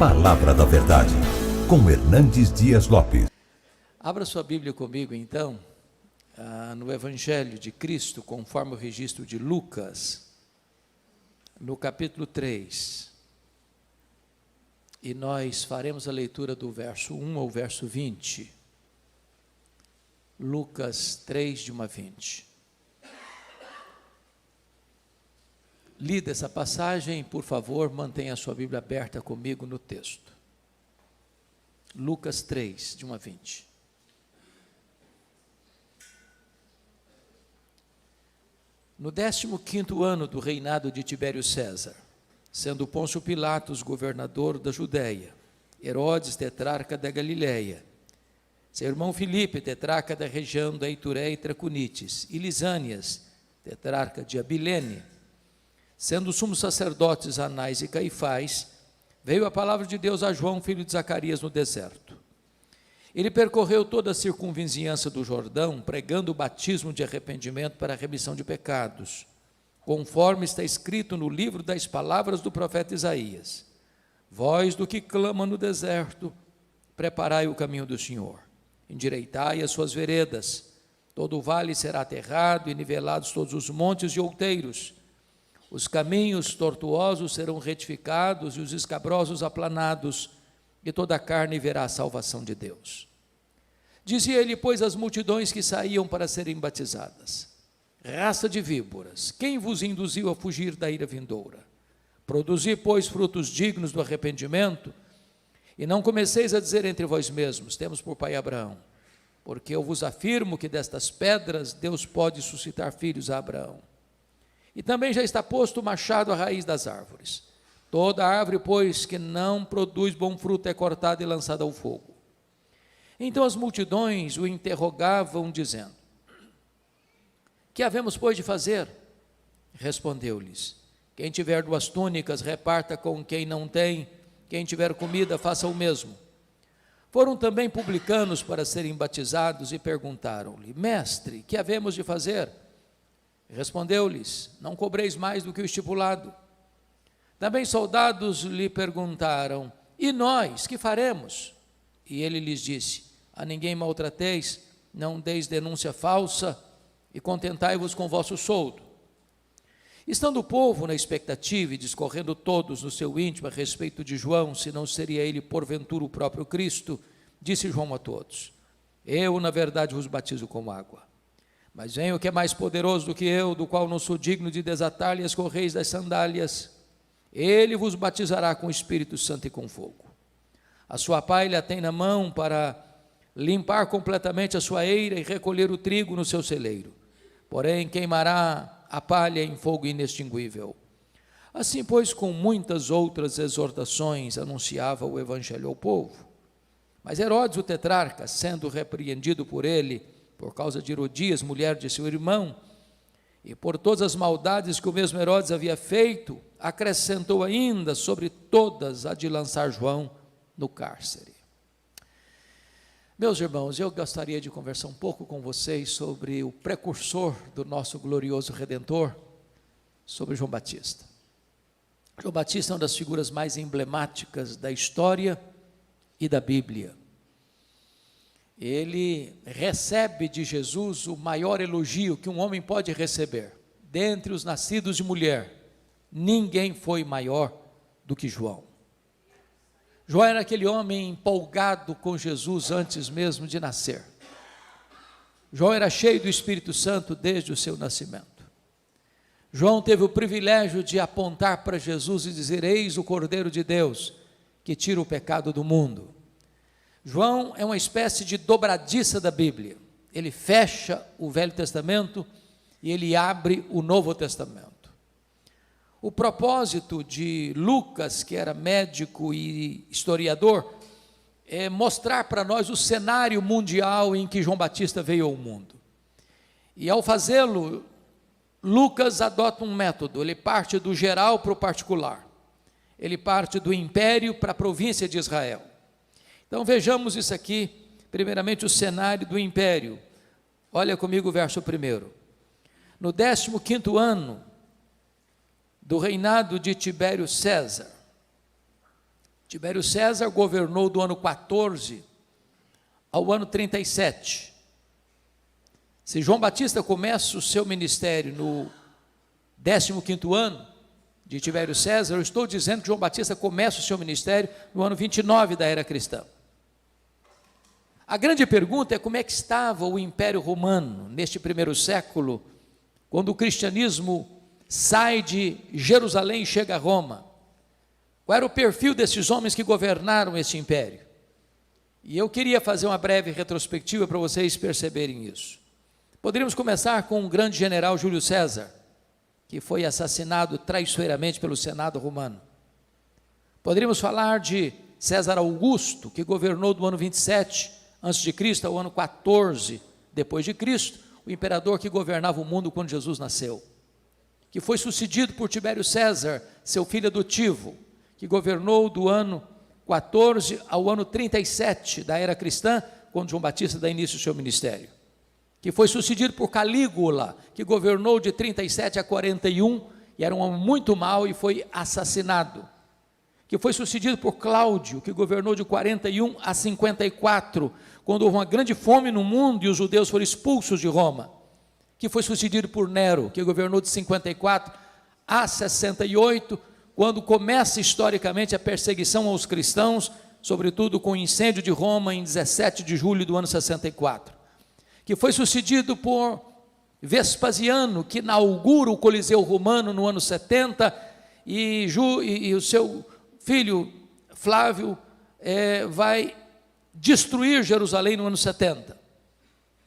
Palavra da Verdade, com Hernandes Dias Lopes. Abra sua Bíblia comigo, então, no Evangelho de Cristo, conforme o registro de Lucas, no capítulo 3. E nós faremos a leitura do verso 1 ao verso 20. Lucas 3, de 1 a 20. Lida essa passagem, por favor, mantenha a sua Bíblia aberta comigo no texto. Lucas 3, de 1 a 20. No 15º ano do reinado de Tibério César, sendo Pôncio Pilatos governador da Judéia, Herodes tetrarca da Galileia, seu irmão Filipe tetrarca da região da Itureia e Traconites, e Lisânias tetrarca de Abilene, sendo sumos sacerdotes Anás e Caifás, veio a palavra de Deus a João, filho de Zacarias, no deserto. Ele percorreu toda a circunvizinhança do Jordão, pregando o batismo de arrependimento para a remissão de pecados, conforme está escrito no livro das palavras do profeta Isaías: voz do que clama no deserto, preparai o caminho do Senhor, endireitai as suas veredas, todo o vale será aterrado e nivelados todos os montes e outeiros, os caminhos tortuosos serão retificados e os escabrosos aplanados, e toda a carne verá a salvação de Deus. Dizia ele, pois, às multidões que saíam para serem batizadas: raça de víboras, quem vos induziu a fugir da ira vindoura? Produzi, pois, frutos dignos do arrependimento, e não comeceis a dizer entre vós mesmos: temos por pai Abraão, porque eu vos afirmo que destas pedras Deus pode suscitar filhos a Abraão. E também já está posto o machado à raiz das árvores. Toda árvore, pois, que não produz bom fruto é cortada e lançada ao fogo. Então as multidões o interrogavam, dizendo: que havemos, pois, de fazer? Respondeu-lhes: quem tiver 2 túnicas, reparta com quem não tem, quem tiver comida, faça o mesmo. Foram também publicanos para serem batizados e perguntaram-lhe: mestre, que havemos de fazer? Respondeu-lhes: não cobreis mais do que o estipulado. Também soldados lhe perguntaram: e nós, que faremos? E ele lhes disse: a ninguém maltrateis, não deis denúncia falsa, e contentai-vos com vosso soldo. Estando o povo na expectativa e discorrendo todos no seu íntimo a respeito de João, se não seria ele porventura o próprio Cristo, disse João a todos: eu, na verdade, vos batizo com água. Mas vem o que é mais poderoso do que eu, do qual não sou digno de desatar-lhe as correias das sandálias. Ele vos batizará com o Espírito Santo e com fogo. A sua palha tem na mão para limpar completamente a sua eira e recolher o trigo no seu celeiro. Porém, queimará a palha em fogo inextinguível. Assim, pois, com muitas outras exortações, anunciava o evangelho ao povo. Mas Herodes, o tetrarca, sendo repreendido por ele, por causa de Herodias, mulher de seu irmão, e por todas as maldades que o mesmo Herodes havia feito, acrescentou ainda sobre todas a de lançar João no cárcere. Meus irmãos, eu gostaria de conversar um pouco com vocês sobre o precursor do nosso glorioso Redentor, sobre João Batista. João Batista é uma das figuras mais emblemáticas da história e da Bíblia. Ele recebe de Jesus o maior elogio que um homem pode receber. Dentre os nascidos de mulher, ninguém foi maior do que João. João era aquele homem empolgado com Jesus antes mesmo de nascer. João era cheio do Espírito Santo desde o seu nascimento. João teve o privilégio de apontar para Jesus e dizer: eis o Cordeiro de Deus que tira o pecado do mundo. João é uma espécie de dobradiça da Bíblia. Ele fecha o Velho Testamento e ele abre o Novo Testamento. O propósito de Lucas, que era médico e historiador, é mostrar para nós o cenário mundial em que João Batista veio ao mundo. E ao fazê-lo, Lucas adota um método. Ele parte do geral para o particular. Ele parte do império para a província de Israel. Então vejamos isso aqui, primeiramente o cenário do império. Olha comigo o verso 1. No 15º ano do reinado de Tibério César, Tibério César governou do ano 14 ao ano 37. Se João Batista começa o seu ministério no 15º ano de Tibério César, eu estou dizendo que João Batista começa o seu ministério no ano 29 da era cristã. A grande pergunta é como é que estava o Império Romano neste primeiro século, quando o cristianismo sai de Jerusalém e chega a Roma. Qual era o perfil desses homens que governaram esse império? E eu queria fazer uma breve retrospectiva para vocês perceberem isso. Poderíamos começar com o grande general Júlio César, que foi assassinado traiçoeiramente pelo Senado romano. Poderíamos falar de César Augusto, que governou do ano 27 a.C. ao ano 14 depois de Cristo, o imperador que governava o mundo quando Jesus nasceu, que foi sucedido por Tibério César, seu filho adotivo, que governou do ano 14 ao ano 37 da era cristã, quando João Batista dá início ao seu ministério, que foi sucedido por Calígula, que governou de 37 a 41, e era um homem muito mau e foi assassinado, que foi sucedido por Cláudio, que governou de 41 a 54, quando houve uma grande fome no mundo e os judeus foram expulsos de Roma, que foi sucedido por Nero, que governou de 54 a 68, quando começa historicamente a perseguição aos cristãos, sobretudo com o incêndio de Roma em 17 de julho do ano 64, que foi sucedido por Vespasiano, que inaugura o Coliseu Romano no ano 70, e o seu filho Flávio vai destruir Jerusalém no ano 70,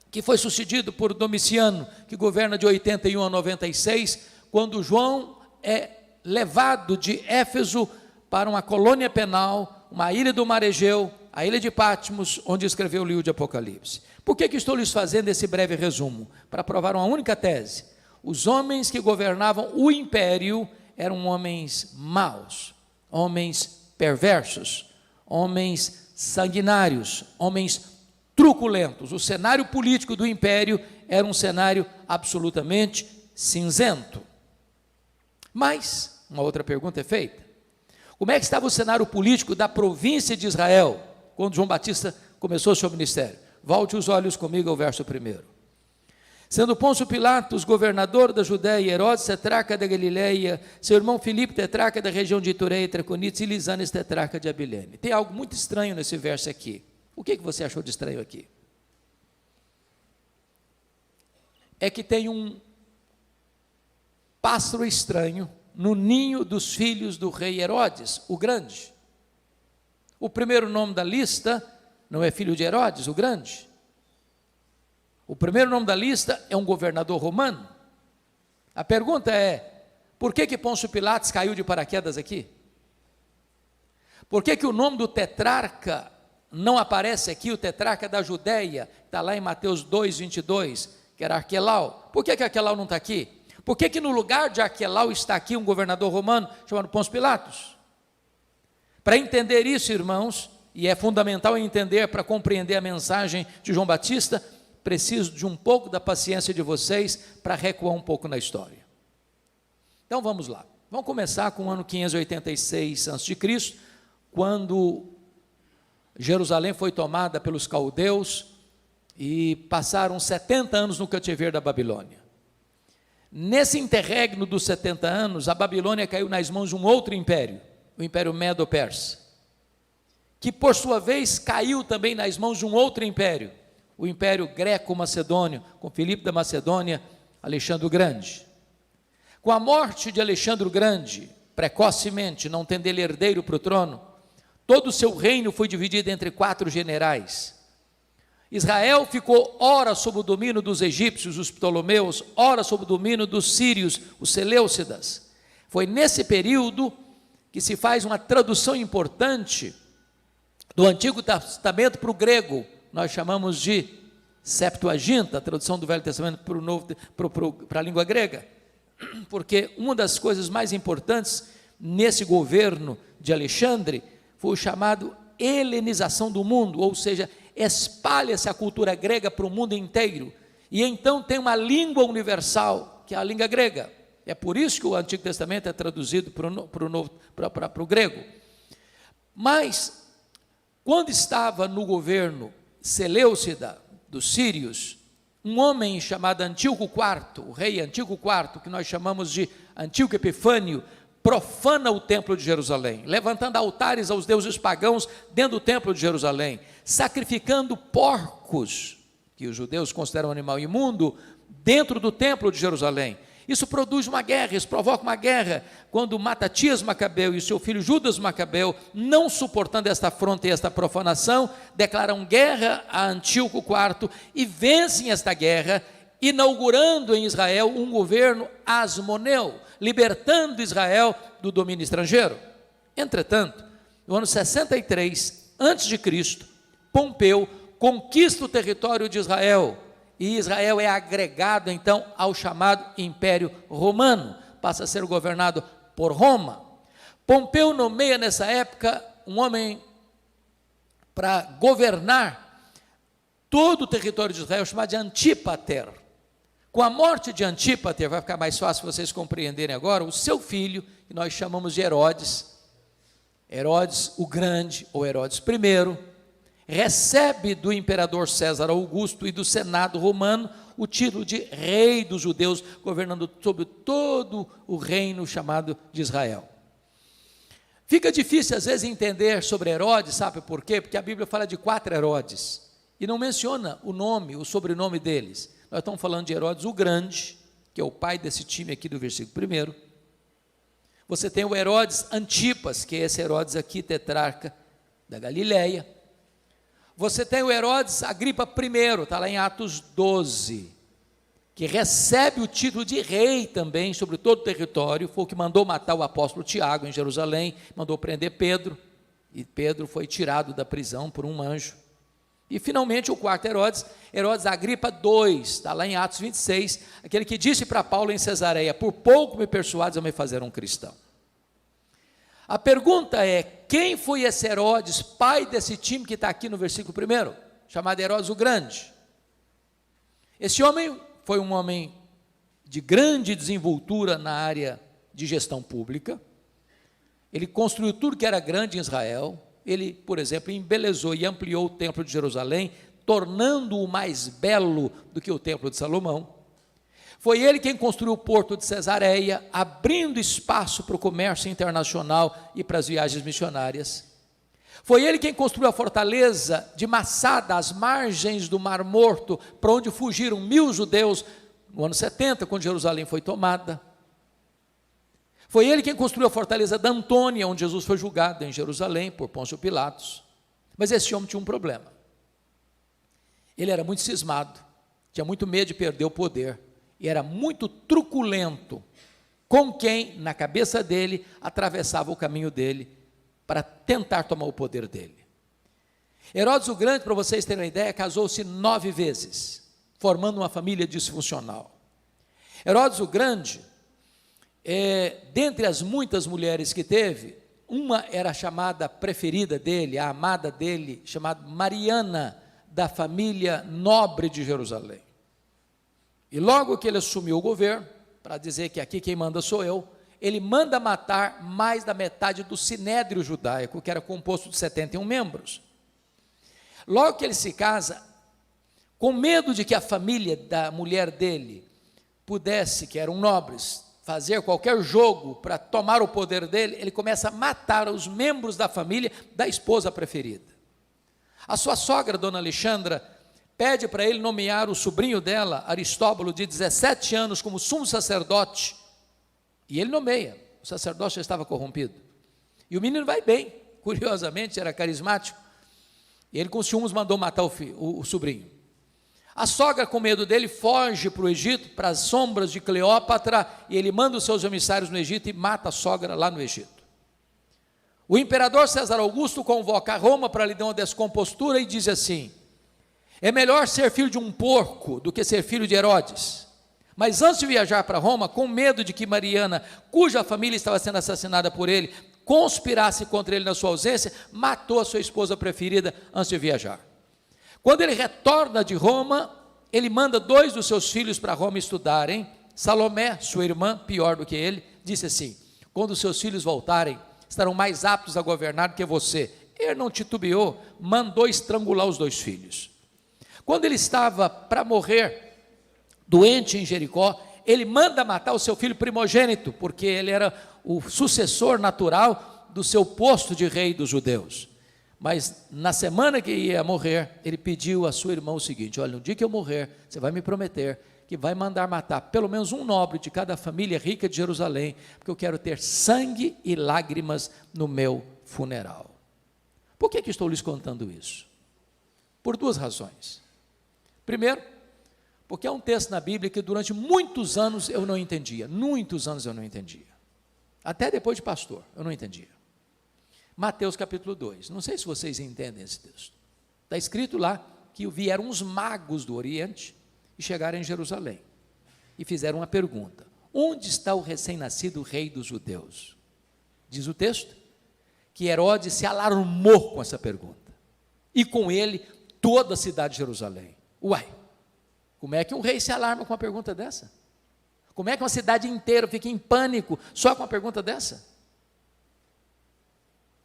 que foi sucedido por Domiciano, que governa de 81 a 96, quando João é levado de Éfeso para uma colônia penal, uma ilha do Mar Egeu, a ilha de Patmos, onde escreveu o livro de Apocalipse. Por que estou lhes fazendo esse breve resumo? Para provar uma única tese: os homens que governavam o império eram homens maus, homens perversos, homens sanguinários, homens truculentos. O cenário político do império era um cenário absolutamente cinzento. Mas uma outra pergunta é feita: como é que estava o cenário político da província de Israel quando João Batista começou o seu ministério? Volte os olhos comigo ao verso 1. Sendo Pôncio Pilatos governador da Judéia, Herodes tetrarca da Galileia, seu irmão Filipe tetrarca da região de Itureia e Traconites, e Lisânias tetrarca de Abilene. Tem algo muito estranho nesse verso aqui. O que você achou de estranho aqui? É que tem um pássaro estranho no ninho dos filhos do rei Herodes, o Grande. O primeiro nome da lista não é filho de Herodes, o Grande. O primeiro nome da lista é um governador romano. A pergunta é: por que Pôncio Pilatos caiu de paraquedas aqui? Por que o nome do tetrarca não aparece aqui, o tetrarca da Judéia, está lá em Mateus 2, 22, que era Arquelau? Por que Arquelau não está aqui? Por que no lugar de Arquelau está aqui um governador romano chamado Pôncio Pilatos? Para entender isso, irmãos, e é fundamental entender para compreender a mensagem de João Batista, preciso de um pouco da paciência de vocês para recuar um pouco na história. Então vamos lá, vamos começar com o ano 586 a.C., quando Jerusalém foi tomada pelos caldeus e passaram 70 anos no cativeiro da Babilônia. Nesse interregno dos 70 anos, a Babilônia caiu nas mãos de um outro império, o Império Medo-Persa, que por sua vez caiu também nas mãos de um outro império, o Império Greco-Macedônio, com Filipe da Macedônia, Alexandre o Grande. Com a morte de Alexandre o Grande, precocemente, não tendo ele herdeiro para o trono, todo o seu reino foi dividido entre 4 generais. Israel ficou ora sob o domínio dos egípcios, os Ptolomeus, ora sob o domínio dos sírios, os Seleucidas. Foi nesse período que se faz uma tradução importante do Antigo Testamento para o grego. Nós chamamos de Septuaginta, a tradução do Velho Testamento para a língua grega, porque uma das coisas mais importantes nesse governo de Alexandre foi o chamado helenização do mundo, ou seja, espalha-se a cultura grega para o mundo inteiro, e então tem uma língua universal, que é a língua grega. É por isso que o Antigo Testamento é traduzido para o grego. Mas, quando estava no governo Seleucida, dos sírios, um homem chamado Antíoco IV, o rei Antíoco IV, que nós chamamos de Antíoco Epifânio, profana o templo de Jerusalém, levantando altares aos deuses pagãos dentro do templo de Jerusalém, sacrificando porcos, que os judeus consideram um animal imundo, dentro do templo de Jerusalém. Isso produz uma guerra, isso provoca uma guerra, quando Matatias Macabeu e seu filho Judas Macabeu, não suportando esta afronta e esta profanação, declaram guerra a Antíoco IV e vencem esta guerra, inaugurando em Israel um governo asmoneu, libertando Israel do domínio estrangeiro. Entretanto, no ano 63 a.C., Pompeu conquista o território de Israel, e Israel é agregado então ao chamado Império Romano, passa a ser governado por Roma. Pompeu nomeia nessa época um homem para governar todo o território de Israel, chamado de Antípater. Com a morte de Antípater, vai ficar mais fácil vocês compreenderem agora, o seu filho, que nós chamamos de Herodes, Herodes o Grande, ou Herodes I, recebe do imperador César Augusto e do Senado romano o título de rei dos judeus, governando sobre todo o reino chamado de Israel. Fica difícil às vezes entender sobre Herodes, sabe por quê? Porque a Bíblia fala de 4 Herodes, e não menciona o nome, o sobrenome deles. Nós estamos falando de Herodes o Grande, que é o pai desse time aqui do versículo 1. Você tem o Herodes Antipas, que é esse Herodes aqui, tetrarca da Galileia. Você tem o Herodes Agripa I, está lá em Atos 12, que recebe o título de rei também sobre todo o território, foi o que mandou matar o apóstolo Tiago em Jerusalém, mandou prender Pedro, e Pedro foi tirado da prisão por um anjo. E finalmente o 4º Herodes, Herodes Agripa II, está lá em Atos 26, aquele que disse para Paulo em Cesareia: por pouco me persuades a me fazer um cristão. A pergunta é, quem foi esse Herodes, pai desse time que está aqui no versículo 1, chamado Herodes o Grande? Esse homem foi um homem de grande desenvoltura na área de gestão pública, ele construiu tudo que era grande em Israel, ele, por exemplo, embelezou e ampliou o templo de Jerusalém, tornando-o mais belo do que o templo de Salomão. Foi ele quem construiu o porto de Cesareia, abrindo espaço para o comércio internacional e para as viagens missionárias. Foi ele quem construiu a fortaleza de Massada, às margens do Mar Morto, para onde fugiram 1000 judeus no ano 70, quando Jerusalém foi tomada. Foi ele quem construiu a fortaleza da Antônia, onde Jesus foi julgado em Jerusalém por Pôncio Pilatos. Mas esse homem tinha um problema. Ele era muito cismado, tinha muito medo de perder o poder, e era muito truculento com quem, na cabeça dele, atravessava o caminho dele para tentar tomar o poder dele. Herodes o Grande, para vocês terem uma ideia, casou-se 9 vezes, formando uma família disfuncional. Herodes o Grande, dentre as muitas mulheres que teve, uma era a chamada preferida dele, a amada dele, chamada Mariana, da família nobre de Jerusalém. E logo que ele assumiu o governo, para dizer que aqui quem manda sou eu, ele manda matar mais da metade do sinédrio judaico, que era composto de 71 membros. Logo que ele se casa, com medo de que a família da mulher dele pudesse, que eram nobres, fazer qualquer jogo para tomar o poder dele, ele começa a matar os membros da família da esposa preferida. A sua sogra, dona Alexandra, pede para ele nomear o sobrinho dela, Aristóbulo, de 17 anos, como sumo sacerdote, e ele nomeia. O sacerdote já estava corrompido, e o menino vai bem, curiosamente, era carismático, e ele com ciúmes mandou matar o sobrinho. A sogra, com medo dele, foge para o Egito, para as sombras de Cleópatra, e ele manda os seus emissários no Egito e mata a sogra lá no Egito. O imperador César Augusto convoca a Roma para lhe dar uma descompostura e diz assim: é melhor ser filho de um porco do que ser filho de Herodes. Mas antes de viajar para Roma, com medo de que Mariana, cuja família estava sendo assassinada por ele, conspirasse contra ele na sua ausência, matou a sua esposa preferida antes de viajar. Quando ele retorna de Roma, ele manda 2 dos seus filhos para Roma estudarem. Salomé, sua irmã, pior do que ele, disse assim: quando os seus filhos voltarem, estarão mais aptos a governar do que você. Ele não titubeou, mandou estrangular os 2 filhos. Quando ele estava para morrer, doente em Jericó, ele manda matar o seu filho primogênito, porque ele era o sucessor natural do seu posto de rei dos judeus. Mas na semana que ia morrer, ele pediu a sua irmã o seguinte: olha, no dia que eu morrer, você vai me prometer que vai mandar matar pelo menos um nobre de cada família rica de Jerusalém, porque eu quero ter sangue e lágrimas no meu funeral. Por que estou lhes contando isso? Por 2 razões. Primeiro, porque há um texto na Bíblia que durante muitos anos eu não entendia, até depois de pastor, eu não entendia. Mateus capítulo 2, não sei se vocês entendem esse texto, está escrito lá que vieram uns magos do Oriente e chegaram em Jerusalém, e fizeram uma pergunta: onde está o recém-nascido rei dos judeus? Diz o texto, que Herodes se alarmou com essa pergunta, e com ele toda a cidade de Jerusalém. Uai, como é que um rei se alarma com uma pergunta dessa? Como é que uma cidade inteira fica em pânico só com uma pergunta dessa?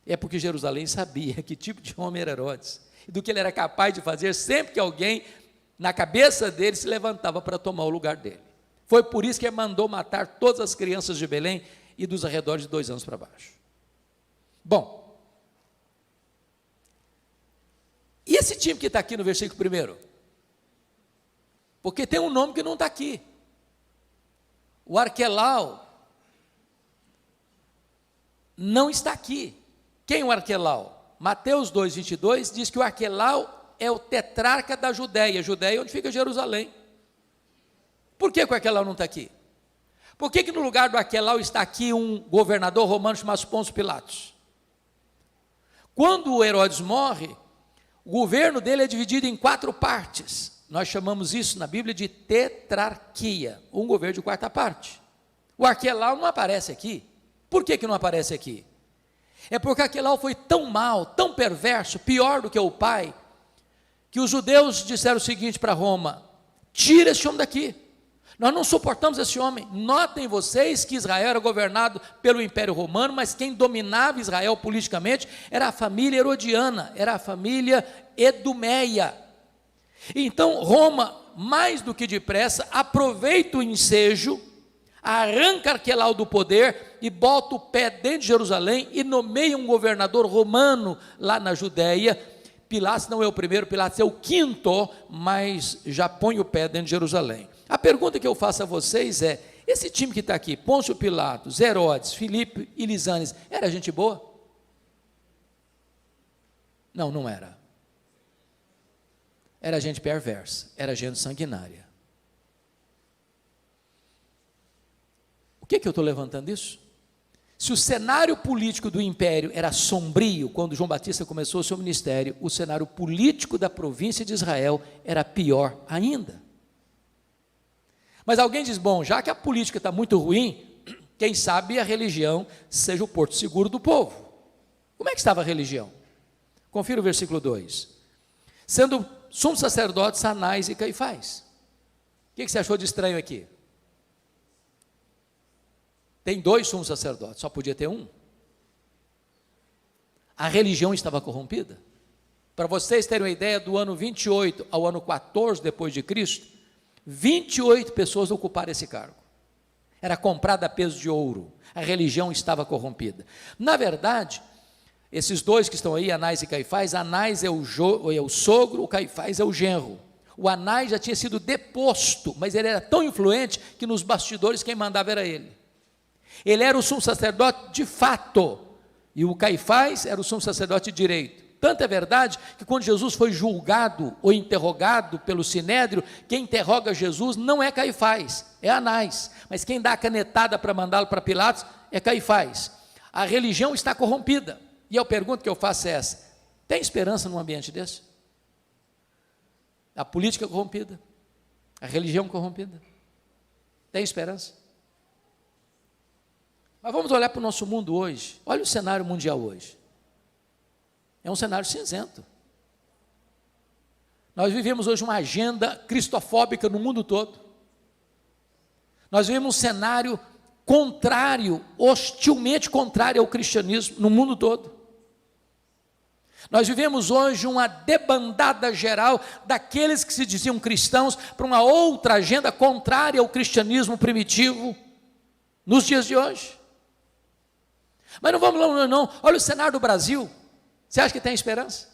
É porque Jerusalém sabia que tipo de homem era Herodes, e do que ele era capaz de fazer sempre que alguém, na cabeça dele, se levantava para tomar o lugar dele. Foi por isso que ele mandou matar todas as crianças de Belém e dos arredores de 2 anos para baixo. Bom, e esse time que está aqui no versículo 1? Porque tem um nome que não está aqui. O Arquelau não está aqui. Quem é o Arquelau? Mateus 2,22 diz que o Arquelau é o tetrarca da Judéia. Judéia é onde fica Jerusalém. Por que o Arquelau não está aqui? Por que no lugar do Arquelau está aqui um governador romano chamado Pôncio Pilatos? Quando o Herodes morre, o governo dele é dividido em 4 partes. Nós chamamos isso na Bíblia de tetrarquia, um governo de 4ª parte. O Arquelau não aparece aqui. Por que não aparece aqui? É porque Arquelau foi tão mau, tão perverso, pior do que o pai, que os judeus disseram o seguinte para Roma: tira esse homem daqui, nós não suportamos esse homem. Notem vocês que Israel era governado pelo Império Romano, mas quem dominava Israel politicamente era a família herodiana, era a família edumeia. Então Roma, mais do que depressa, aproveita o ensejo, arranca Arquelau do poder e bota o pé dentro de Jerusalém e nomeia um governador romano lá na Judéia. Pilatos não é o primeiro, Pilatos é o 5º, mas já põe o pé dentro de Jerusalém. A pergunta que eu faço a vocês é: esse time que está aqui, Pôncio Pilatos, Herodes, Filipe e Lisânias, era gente boa? Não, não era. Era gente perversa, era gente sanguinária. O que eu estou levantando isso? Se o cenário político do império era sombrio, quando João Batista começou o seu ministério, o cenário político da província de Israel era pior ainda. Mas alguém diz: bom, já que a política está muito ruim, quem sabe a religião seja o porto seguro do povo. Como é que estava a religião? Confira o versículo 2. Sendo sumos sacerdotes Anás e Caifás. O que você achou de estranho aqui? Tem 2 sumos sacerdotes, só podia ter um. A religião estava corrompida. Para vocês terem uma ideia, do ano 28 ao ano 14 depois de Cristo, 28 pessoas ocuparam esse cargo. Era comprada a peso de ouro. A religião estava corrompida. Na verdade, esses 2 que estão aí, Anás e Caifás, Anás é o sogro, o Caifás é o genro. O Anás já tinha sido deposto, mas ele era tão influente que nos bastidores quem mandava era ele. Ele era o sumo sacerdote de fato, e o Caifás era o sumo sacerdote de direito. Tanto é verdade que quando Jesus foi julgado ou interrogado pelo Sinédrio, quem interroga Jesus não é Caifás, é Anás. Mas quem dá a canetada para mandá-lo para Pilatos é Caifás. A religião está corrompida. E a pergunta que eu faço é essa: tem esperança num ambiente desse? A política corrompida, a religião corrompida, tem esperança? Mas vamos olhar para o nosso mundo hoje. Olha o cenário mundial hoje. É um cenário cinzento. Nós vivemos hoje uma agenda cristofóbica no mundo todo. Nós vivemos um cenário contrário, hostilmente contrário ao cristianismo no mundo todo. Nós vivemos hoje uma debandada geral daqueles que se diziam cristãos para uma outra agenda contrária ao cristianismo primitivo nos dias de hoje. Mas não vamos lá, não. Olha o cenário do Brasil. Você acha que tem esperança?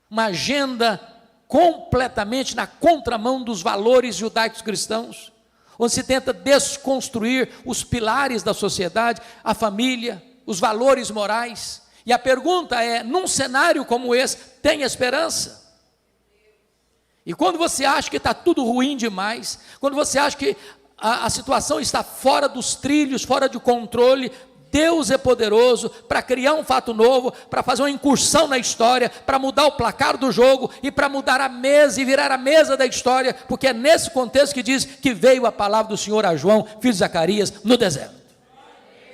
Uma agenda completamente na contramão dos valores judaicos cristãos, onde se tenta desconstruir os pilares da sociedade, a família, os valores morais. E a pergunta é, num cenário como esse, tem esperança? E quando você acha que está tudo ruim demais, quando você acha que a situação está fora dos trilhos, fora de controle, Deus é poderoso para criar um fato novo, para fazer uma incursão na história, para mudar o placar do jogo e para mudar a mesa e virar a mesa da história, porque é nesse contexto que diz que veio a palavra do Senhor a João, filho de Zacarias, no deserto.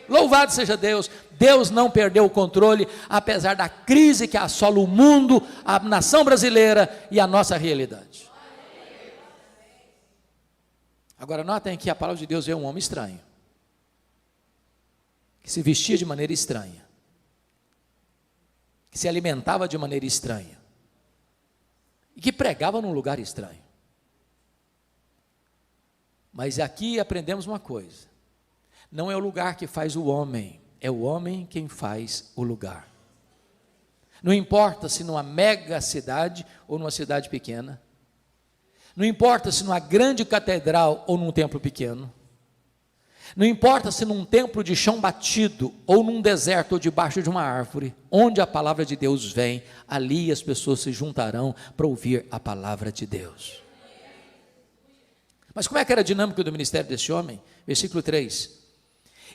Louvado seja Deus, Deus não perdeu o controle, apesar da crise que assola o mundo, a nação brasileira e a nossa realidade. Agora notem que a palavra de Deus veio um homem estranho, que se vestia de maneira estranha, que se alimentava de maneira estranha, e que pregava num lugar estranho. Mas aqui aprendemos uma coisa, não é o lugar que faz o homem, é o homem quem faz o lugar. Não importa se numa mega cidade ou numa cidade pequena, não importa se numa grande catedral ou num templo pequeno, não importa se num templo de chão batido, ou num deserto, ou debaixo de uma árvore, onde a palavra de Deus vem, ali as pessoas se juntarão para ouvir a palavra de Deus. Mas como é que era a dinâmica do ministério desse homem? Versículo 3,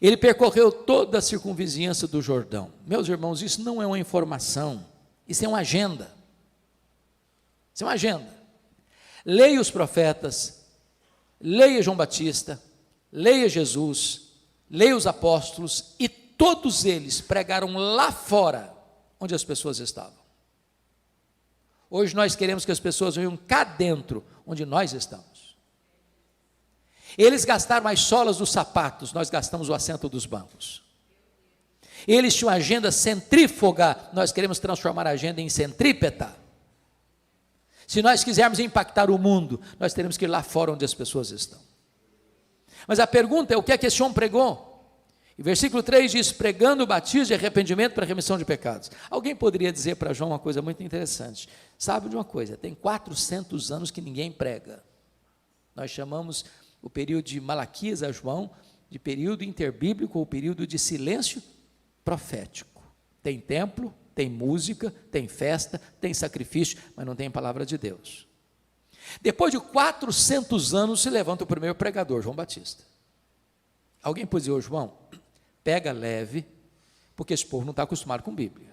ele percorreu toda a circunvizinhança do Jordão. Meus irmãos, isso não é uma informação, isso é uma agenda, isso é uma agenda. Leia os profetas, leia João Batista, leia Jesus, leia os apóstolos, e todos eles pregaram lá fora, onde as pessoas estavam. Hoje nós queremos que as pessoas venham cá dentro, onde nós estamos. Eles gastaram as solas dos sapatos, nós gastamos o assento dos bancos. Eles tinham agenda centrífuga, nós queremos transformar a agenda em centrípeta. Se nós quisermos impactar o mundo, nós teremos que ir lá fora onde as pessoas estão. Mas a pergunta é, o que é que esse homem pregou? E versículo 3 diz, pregando o batismo de arrependimento para a remissão de pecados. Alguém poderia dizer para João uma coisa muito interessante. Sabe de uma coisa, tem 400 anos que ninguém prega. Nós chamamos o período de Malaquias a João de período interbíblico ou período de silêncio profético. Tem templo, tem música, tem festa, tem sacrifício, mas não tem palavra de Deus. Depois de 400 anos se levanta o primeiro pregador, João Batista. Alguém pode dizer, João, pega leve, porque esse povo não está acostumado com Bíblia.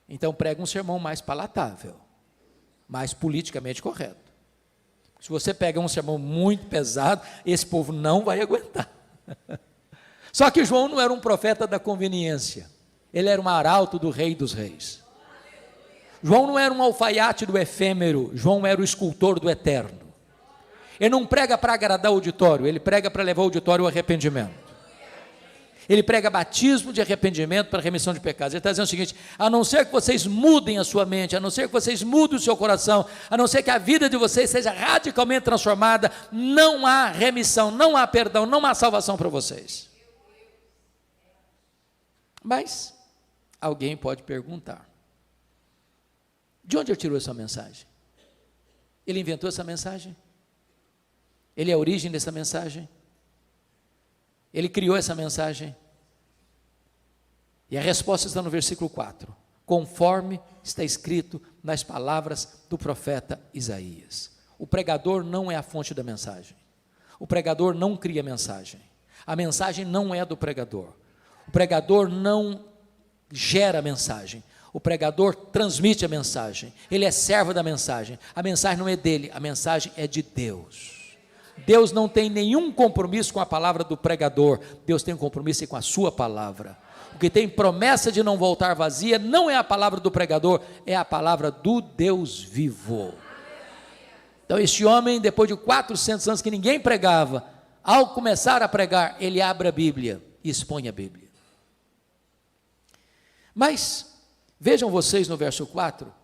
Então prega um sermão mais palatável, mais politicamente correto. Se você pega um sermão muito pesado, esse povo não vai aguentar. Só que João não era um profeta da conveniência, ele era um arauto do Rei dos Reis. João não era um alfaiate do efêmero, João era o escultor do eterno. Ele não prega para agradar o auditório, ele prega para levar o auditório ao arrependimento. Ele prega batismo de arrependimento para remissão de pecados. Ele está dizendo o seguinte, a não ser que vocês mudem a sua mente, a não ser que vocês mudem o seu coração, a não ser que a vida de vocês seja radicalmente transformada, não há remissão, não há perdão, não há salvação para vocês. Mas alguém pode perguntar, de onde ele tirou essa mensagem? Ele inventou essa mensagem? Ele é a origem dessa mensagem? Ele criou essa mensagem? E a resposta está no versículo 4, conforme está escrito nas palavras do profeta Isaías. O pregador não é a fonte da mensagem, o pregador não cria mensagem, a mensagem não é do pregador, o pregador não gera a mensagem, o pregador transmite a mensagem, ele é servo da mensagem, a mensagem não é dele, a mensagem é de Deus. Deus não tem nenhum compromisso com a palavra do pregador, Deus tem um compromisso com a sua palavra. O que tem promessa de não voltar vazia não é a palavra do pregador, é a palavra do Deus vivo. Então este homem, depois de 400 anos que ninguém pregava, Ao começar a pregar, ele abre a Bíblia e expõe a Bíblia. Mas, vejam vocês no verso 4,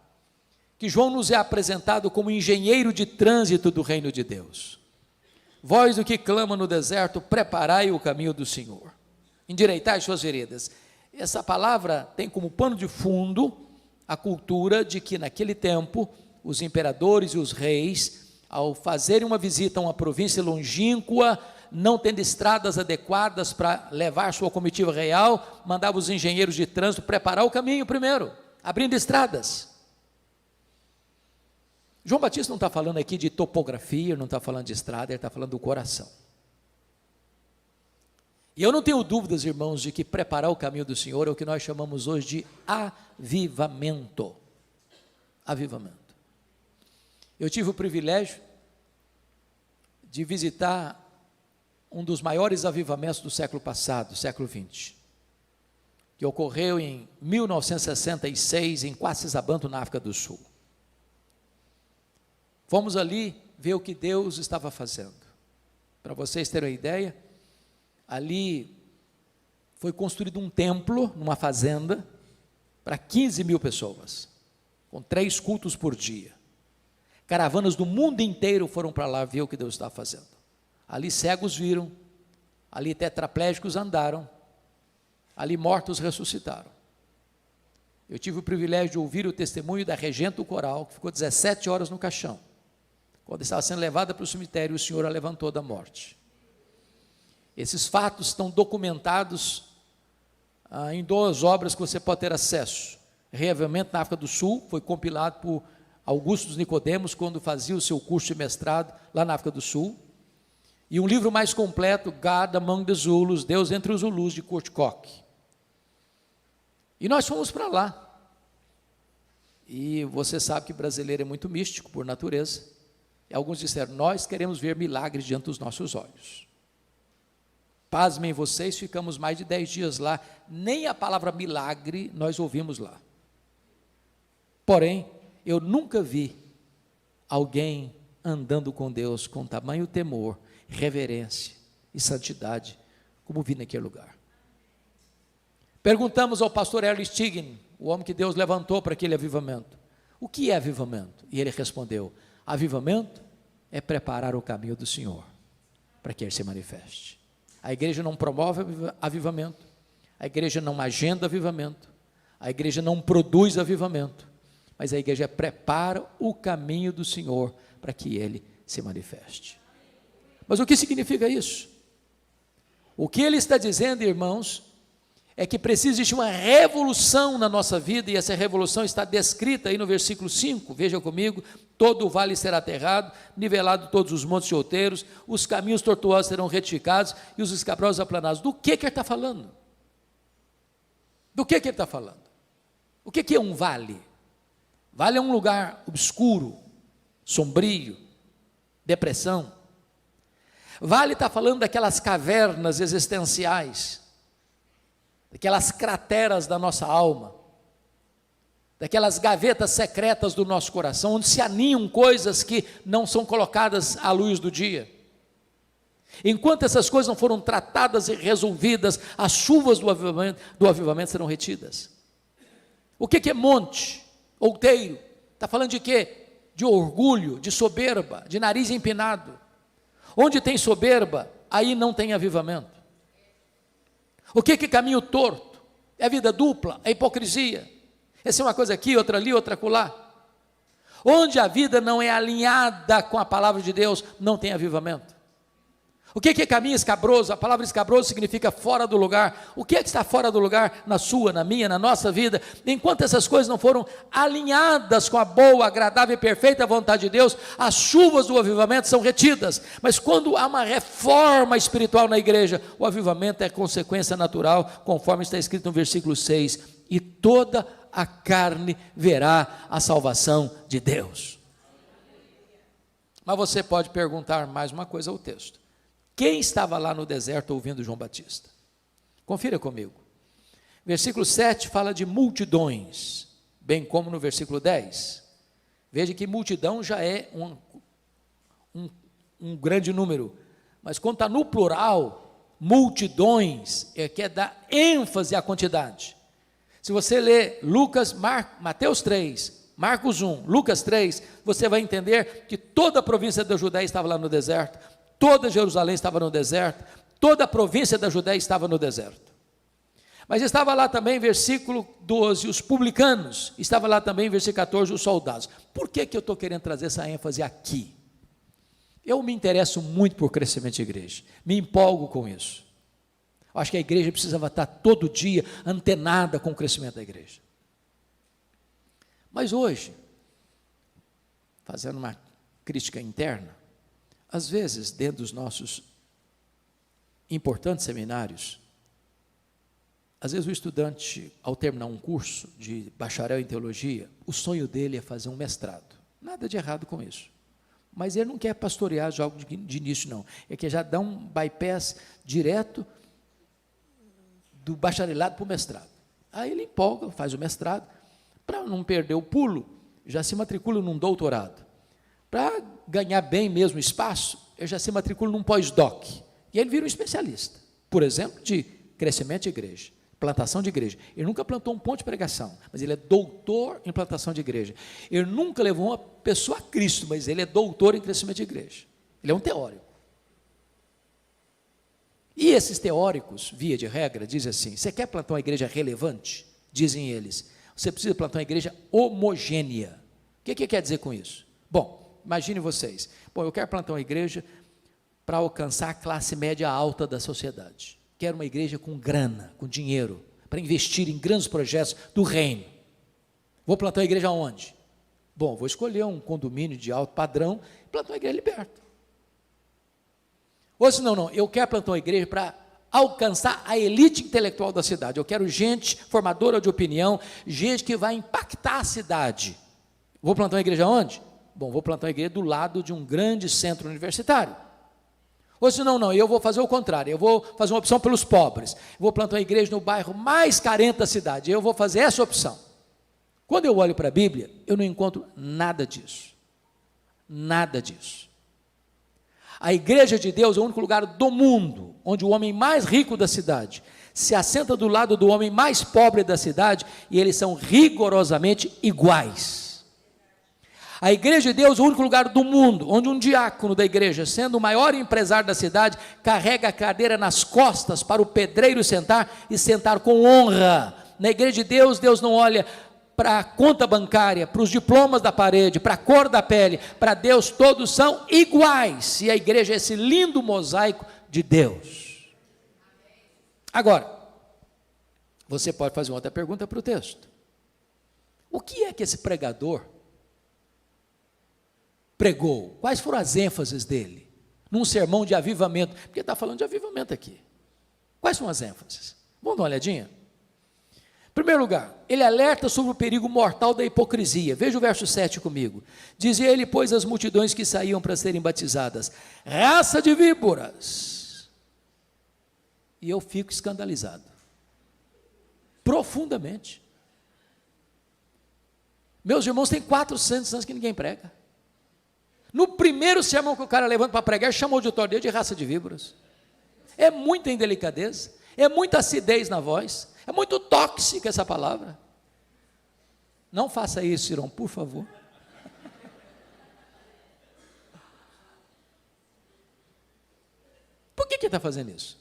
que João nos é apresentado como engenheiro de trânsito do reino de Deus. Voz do que clama no deserto, preparai o caminho do Senhor, endireitai suas veredas. Essa palavra tem como pano de fundo a cultura de que naquele tempo, os imperadores e os reis, ao fazerem uma visita a uma província longínqua, não tendo estradas adequadas para levar sua comitiva real, mandava os engenheiros de trânsito preparar o caminho primeiro, abrindo estradas. João Batista não está falando aqui de topografia, não está falando de estrada, ele está falando do coração. E eu não tenho dúvidas, irmãos, de que preparar o caminho do Senhor é o que nós chamamos hoje de avivamento. Avivamento. Eu tive o privilégio de visitar um dos maiores avivamentos do século passado, século XX, que ocorreu em 1966 em Quacisabanto, na África do Sul. Fomos ali ver o que Deus estava fazendo. Para vocês terem uma ideia, ali foi construído um templo, numa fazenda, para 15 mil pessoas, com 3 cultos por dia. Caravanas do mundo inteiro foram para lá ver o que Deus estava fazendo. Ali cegos viram, ali tetraplégicos andaram, ali mortos ressuscitaram. Eu tive o privilégio de ouvir o testemunho da regente do coral, que ficou 17 horas no caixão. Quando estava sendo levada para o cemitério, o Senhor a levantou da morte. Esses fatos estão documentados em 2 obras que você pode ter acesso. Reavivamento na África do Sul, foi compilado por Augusto dos Nicodemos, quando fazia o seu curso de mestrado lá na África do Sul. E um livro mais completo, God Among the Zulus, Deus entre os Zulus, de Kurt Koch. E nós fomos para lá. E você sabe que brasileiro é muito místico, por natureza. E alguns disseram, nós queremos ver milagres diante dos nossos olhos. Pasmem vocês, ficamos mais de 10 dias lá, nem a palavra milagre nós ouvimos lá. Porém, eu nunca vi alguém andando com Deus com tamanho temor, reverência e santidade, como vi naquele lugar. Perguntamos ao pastor Erlich Stigin, o homem que Deus levantou para aquele avivamento, o que é avivamento? E ele respondeu, avivamento é preparar o caminho do Senhor, para que ele se manifeste. A igreja não promove avivamento, a igreja não agenda avivamento, a igreja não produz avivamento, mas a igreja prepara o caminho do Senhor para que ele se manifeste. Mas o que significa isso? O que ele está dizendo, irmãos, é que precisa existir uma revolução na nossa vida, e essa revolução está descrita aí no versículo 5, veja comigo, todo o vale será aterrado, nivelado todos os montes e outeiros, os caminhos tortuosos serão retificados, e os escabrosos aplanados. Do que ele está falando? Do que ele está falando? O que é um vale? Vale é um lugar obscuro, sombrio, depressão. Vale está falando daquelas cavernas existenciais, daquelas crateras da nossa alma, daquelas gavetas secretas do nosso coração, onde se aninham coisas que não são colocadas à luz do dia. Enquanto essas coisas não foram tratadas e resolvidas, as chuvas do avivamento serão retidas. O que é monte? Outeiro? Está falando de quê? De orgulho, de soberba, de nariz empinado. Onde tem soberba, aí não tem avivamento. O que é caminho torto? É vida dupla, é hipocrisia. Essa é uma coisa aqui, outra ali, outra acolá. Onde a vida não é alinhada com a palavra de Deus, não tem avivamento. O que é caminho escabroso? A palavra escabroso significa fora do lugar. O que está fora do lugar na sua, na minha, na nossa vida? Enquanto essas coisas não foram alinhadas com a boa, agradável e perfeita vontade de Deus, as chuvas do avivamento são retidas. Mas quando há uma reforma espiritual na igreja, o avivamento é consequência natural, conforme está escrito no versículo 6, e toda a carne verá a salvação de Deus. Mas você pode perguntar mais uma coisa ao texto. Quem estava lá no deserto ouvindo João Batista? Confira comigo. Versículo 7 fala de multidões, bem como no versículo 10. Veja que multidão já é um grande número, Mas quando está no plural, multidões, quer dar ênfase à quantidade. Se você ler Mateus 3, Marcos 1, Lucas 3, você vai entender que toda a província da Judéia estava lá no deserto, toda Jerusalém estava no deserto, toda a província da Judéia estava no deserto. Mas estava lá também, versículo 12, os publicanos, estava lá também, versículo 14, os soldados. Por que eu estou querendo trazer essa ênfase aqui? Eu me interesso muito por crescimento de igreja, me empolgo com isso. Acho que a igreja precisava estar todo dia antenada com o crescimento da igreja. Mas hoje, fazendo uma crítica interna, às vezes, dentro dos nossos importantes seminários, às vezes o estudante, ao terminar um curso de bacharel em teologia, o sonho dele é fazer um mestrado. Nada de errado com isso. Mas ele não quer pastorear algo de início, não. É que já dá um bypass direto do bacharelado para o mestrado. Aí ele empolga, faz o mestrado, para não perder o pulo, já se matricula num doutorado. Para ganhar bem mesmo espaço, ele já se matricula num pós-doc. E ele vira um especialista, por exemplo, de crescimento de igreja, plantação de igreja. Ele nunca plantou um ponto de pregação, mas ele é doutor em plantação de igreja. Ele nunca levou uma pessoa a Cristo, mas ele é doutor em crescimento de igreja. Ele é um teórico. E esses teóricos, via de regra, dizem assim: você quer plantar uma igreja relevante? Dizem eles, você precisa plantar uma igreja homogênea. O que quer dizer com isso? Bom, imagine vocês, eu quero plantar uma igreja para alcançar a classe média alta da sociedade. Quero uma igreja com grana, com dinheiro, para investir em grandes projetos do reino. Vou plantar uma igreja onde? Bom, vou escolher um condomínio de alto padrão e plantar uma igreja liberta. Ou se não, eu quero plantar uma igreja para alcançar a elite intelectual da cidade. Eu quero gente formadora de opinião, gente que vai impactar a cidade. Vou plantar uma igreja onde? Bom, vou plantar uma igreja do lado de um grande centro universitário. Ou se não, eu vou fazer o contrário, eu vou fazer uma opção pelos pobres, vou plantar uma igreja no bairro mais carente da cidade, eu vou fazer essa opção. Quando eu olho para a Bíblia, eu não encontro nada disso, nada disso. A igreja de Deus é o único lugar do mundo, onde o homem mais rico da cidade se assenta do lado do homem mais pobre da cidade, e eles são rigorosamente iguais. A igreja de Deus é o único lugar do mundo onde um diácono da igreja, sendo o maior empresário da cidade, carrega a cadeira nas costas para o pedreiro sentar e sentar com honra. Na igreja de Deus, Deus não olha para a conta bancária, para os diplomas da parede, para a cor da pele. Para Deus todos são iguais, e a igreja é esse lindo mosaico de Deus. Agora, você pode fazer uma outra pergunta para o texto: o que é que esse pregador pregou? Quais foram as ênfases dele num sermão de avivamento? Porque está falando de avivamento aqui. Quais são as ênfases? Vamos dar uma olhadinha? Em primeiro lugar, ele alerta sobre o perigo mortal da hipocrisia. Veja o verso 7 comigo. Dizia ele, pois, as multidões que saíam para serem batizadas: raça de víboras. E eu fico escandalizado, profundamente. Meus irmãos, tem 400 anos que ninguém prega. No primeiro sermão que o cara levanta para pregar, chamou o auditório dele de raça de víboras. É muita indelicadeza, é muita acidez na voz, é muito tóxica essa palavra. Não faça isso, Irão, por favor. Por que ele está fazendo isso?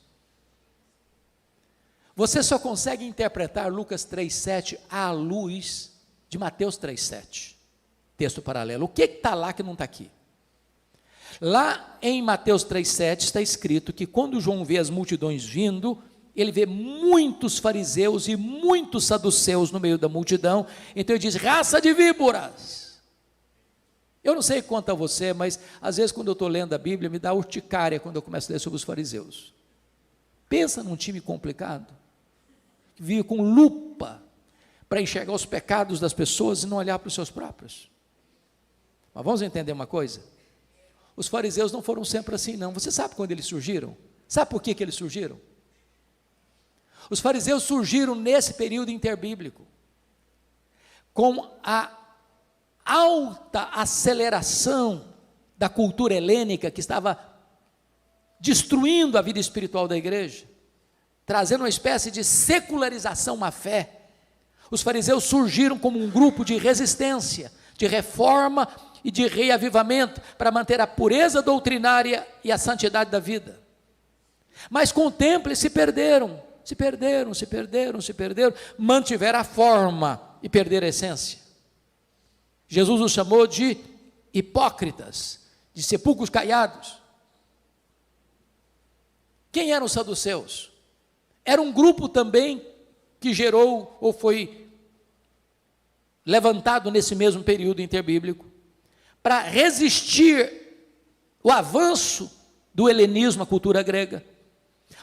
Você só consegue interpretar Lucas 3,7 à luz de Mateus 3,7. Texto paralelo. O que está lá que não está aqui? Lá em Mateus 3,7 está escrito que quando João vê as multidões vindo, ele vê muitos fariseus e muitos saduceus no meio da multidão, então ele diz: raça de víboras. Eu não sei quanto a você, mas às vezes quando eu estou lendo a Bíblia, me dá urticária quando eu começo a ler sobre os fariseus. Pensa num time complicado, que vive com lupa para enxergar os pecados das pessoas e não olhar para os seus próprios. Mas vamos entender uma coisa: os fariseus não foram sempre assim, não. Você sabe quando eles surgiram? Sabe por que eles surgiram? Os fariseus surgiram nesse período interbíblico, com a alta aceleração da cultura helênica que estava destruindo a vida espiritual da igreja, trazendo uma espécie de secularização à fé. Os fariseus surgiram como um grupo de resistência, de reforma e de reavivamento, para manter a pureza doutrinária e a santidade da vida. Mas com o tempo eles se perderam, mantiveram a forma e perderam a essência. Jesus os chamou de hipócritas, de sepulcros caiados. Quem eram os saduceus? Era um grupo também que gerou ou foi levantado nesse mesmo período interbíblico para resistir o avanço do helenismo, a cultura grega.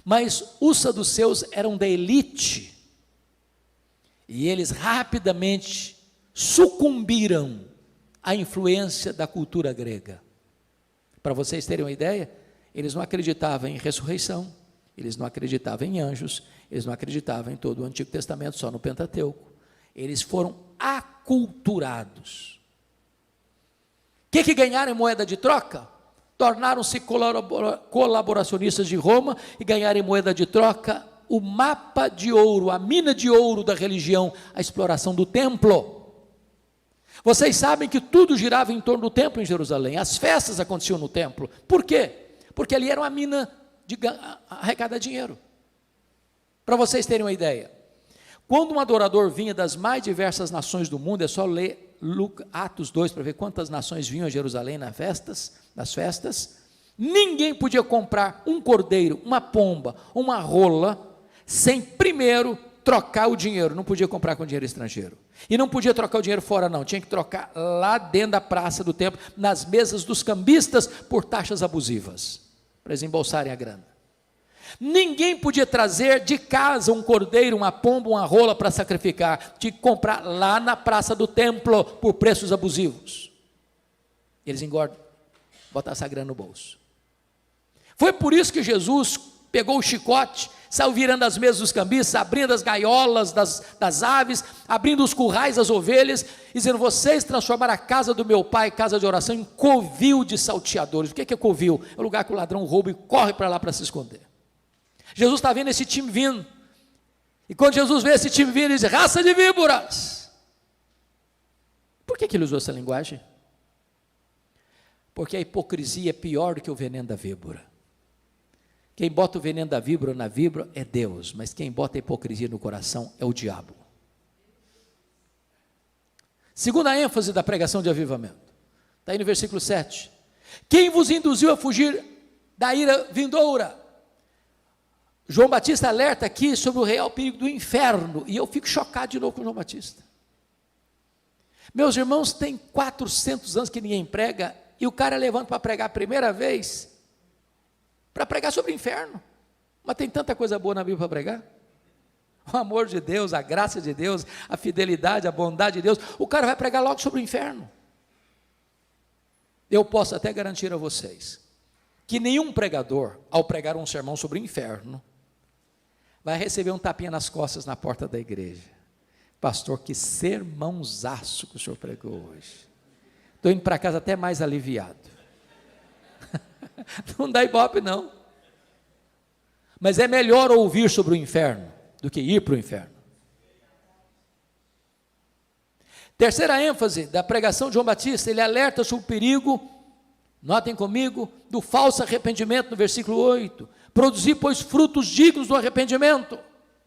Mas os saduceus eram da elite e eles rapidamente sucumbiram à influência da cultura grega. Para vocês terem uma ideia, eles não acreditavam em ressurreição, eles não acreditavam em anjos, eles não acreditavam em todo o Antigo Testamento, só no Pentateuco. Eles foram aculturados. O que ganharam em moeda de troca? Tornaram-se colaboracionistas de Roma e ganharam em moeda de troca o mapa de ouro, a mina de ouro da religião, a exploração do templo. Vocês sabem que tudo girava em torno do templo em Jerusalém, as festas aconteciam no templo. Por quê? Porque ali era uma mina de arrecadar dinheiro. Para vocês terem uma ideia, quando um adorador vinha das mais diversas nações do mundo, é só ler Atos 2 para ver quantas nações vinham a Jerusalém nas festas, ninguém podia comprar um cordeiro, uma pomba, uma rola, sem primeiro trocar o dinheiro. Não podia comprar com dinheiro estrangeiro, e não podia trocar o dinheiro fora não, tinha que trocar lá dentro da praça do templo, nas mesas dos cambistas, por taxas abusivas, para eles embolsarem a grana. Ninguém podia trazer de casa um cordeiro, uma pomba, uma rola para sacrificar, tinha que comprar lá na praça do templo, por preços abusivos. Eles engordam, botam essa grana no bolso. Foi por isso que Jesus pegou o chicote, saiu virando as mesas dos cambistas, abrindo as gaiolas das aves, abrindo os currais das ovelhas, dizendo: vocês transformaram a casa do meu pai, casa de oração, em covil de salteadores. O que é covil? É o lugar que o ladrão rouba e corre para lá para se esconder. Jesus está vendo esse time vindo, e quando Jesus vê esse time vindo, ele diz: raça de víboras. Por que ele usou essa linguagem? Porque a hipocrisia é pior do que o veneno da víbora. Quem bota o veneno da víbora na víbora é Deus, mas quem bota a hipocrisia no coração é o diabo. Segunda ênfase da pregação de avivamento, está aí no versículo 7. Quem vos induziu a fugir da ira vindoura? João Batista alerta aqui sobre o real perigo do inferno, e eu fico chocado de novo com João Batista. Meus irmãos, tem 400 anos que ninguém prega, e o cara levanta para pregar a primeira vez, para pregar sobre o inferno. Mas tem tanta coisa boa na Bíblia para pregar. O amor de Deus, a graça de Deus, a fidelidade, a bondade de Deus. O cara vai pregar logo sobre o inferno. Eu posso até garantir a vocês que nenhum pregador, ao pregar um sermão sobre o inferno, vai receber um tapinha nas costas na porta da igreja. Pastor, que sermãozaço que o senhor pregou hoje. Estou indo para casa até mais aliviado. Não dá ibope não. Mas é melhor ouvir sobre o inferno do que ir para o inferno. Terceira ênfase da pregação de João Batista, ele alerta sobre o perigo, notem comigo, do falso arrependimento, no versículo 8. Produzir, pois, frutos dignos do arrependimento.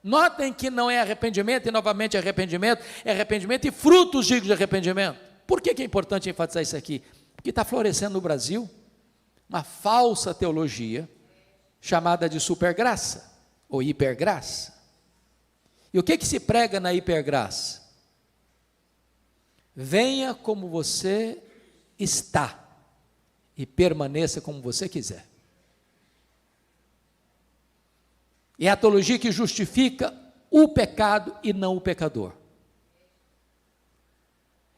Notem que não é arrependimento e novamente arrependimento, é arrependimento e frutos dignos de arrependimento. Por que é importante enfatizar isso aqui? Porque está florescendo no Brasil uma falsa teologia chamada de supergraça ou hipergraça. E o que se prega na hipergraça? Venha como você está e permaneça como você quiser. É a teologia que justifica o pecado e não o pecador.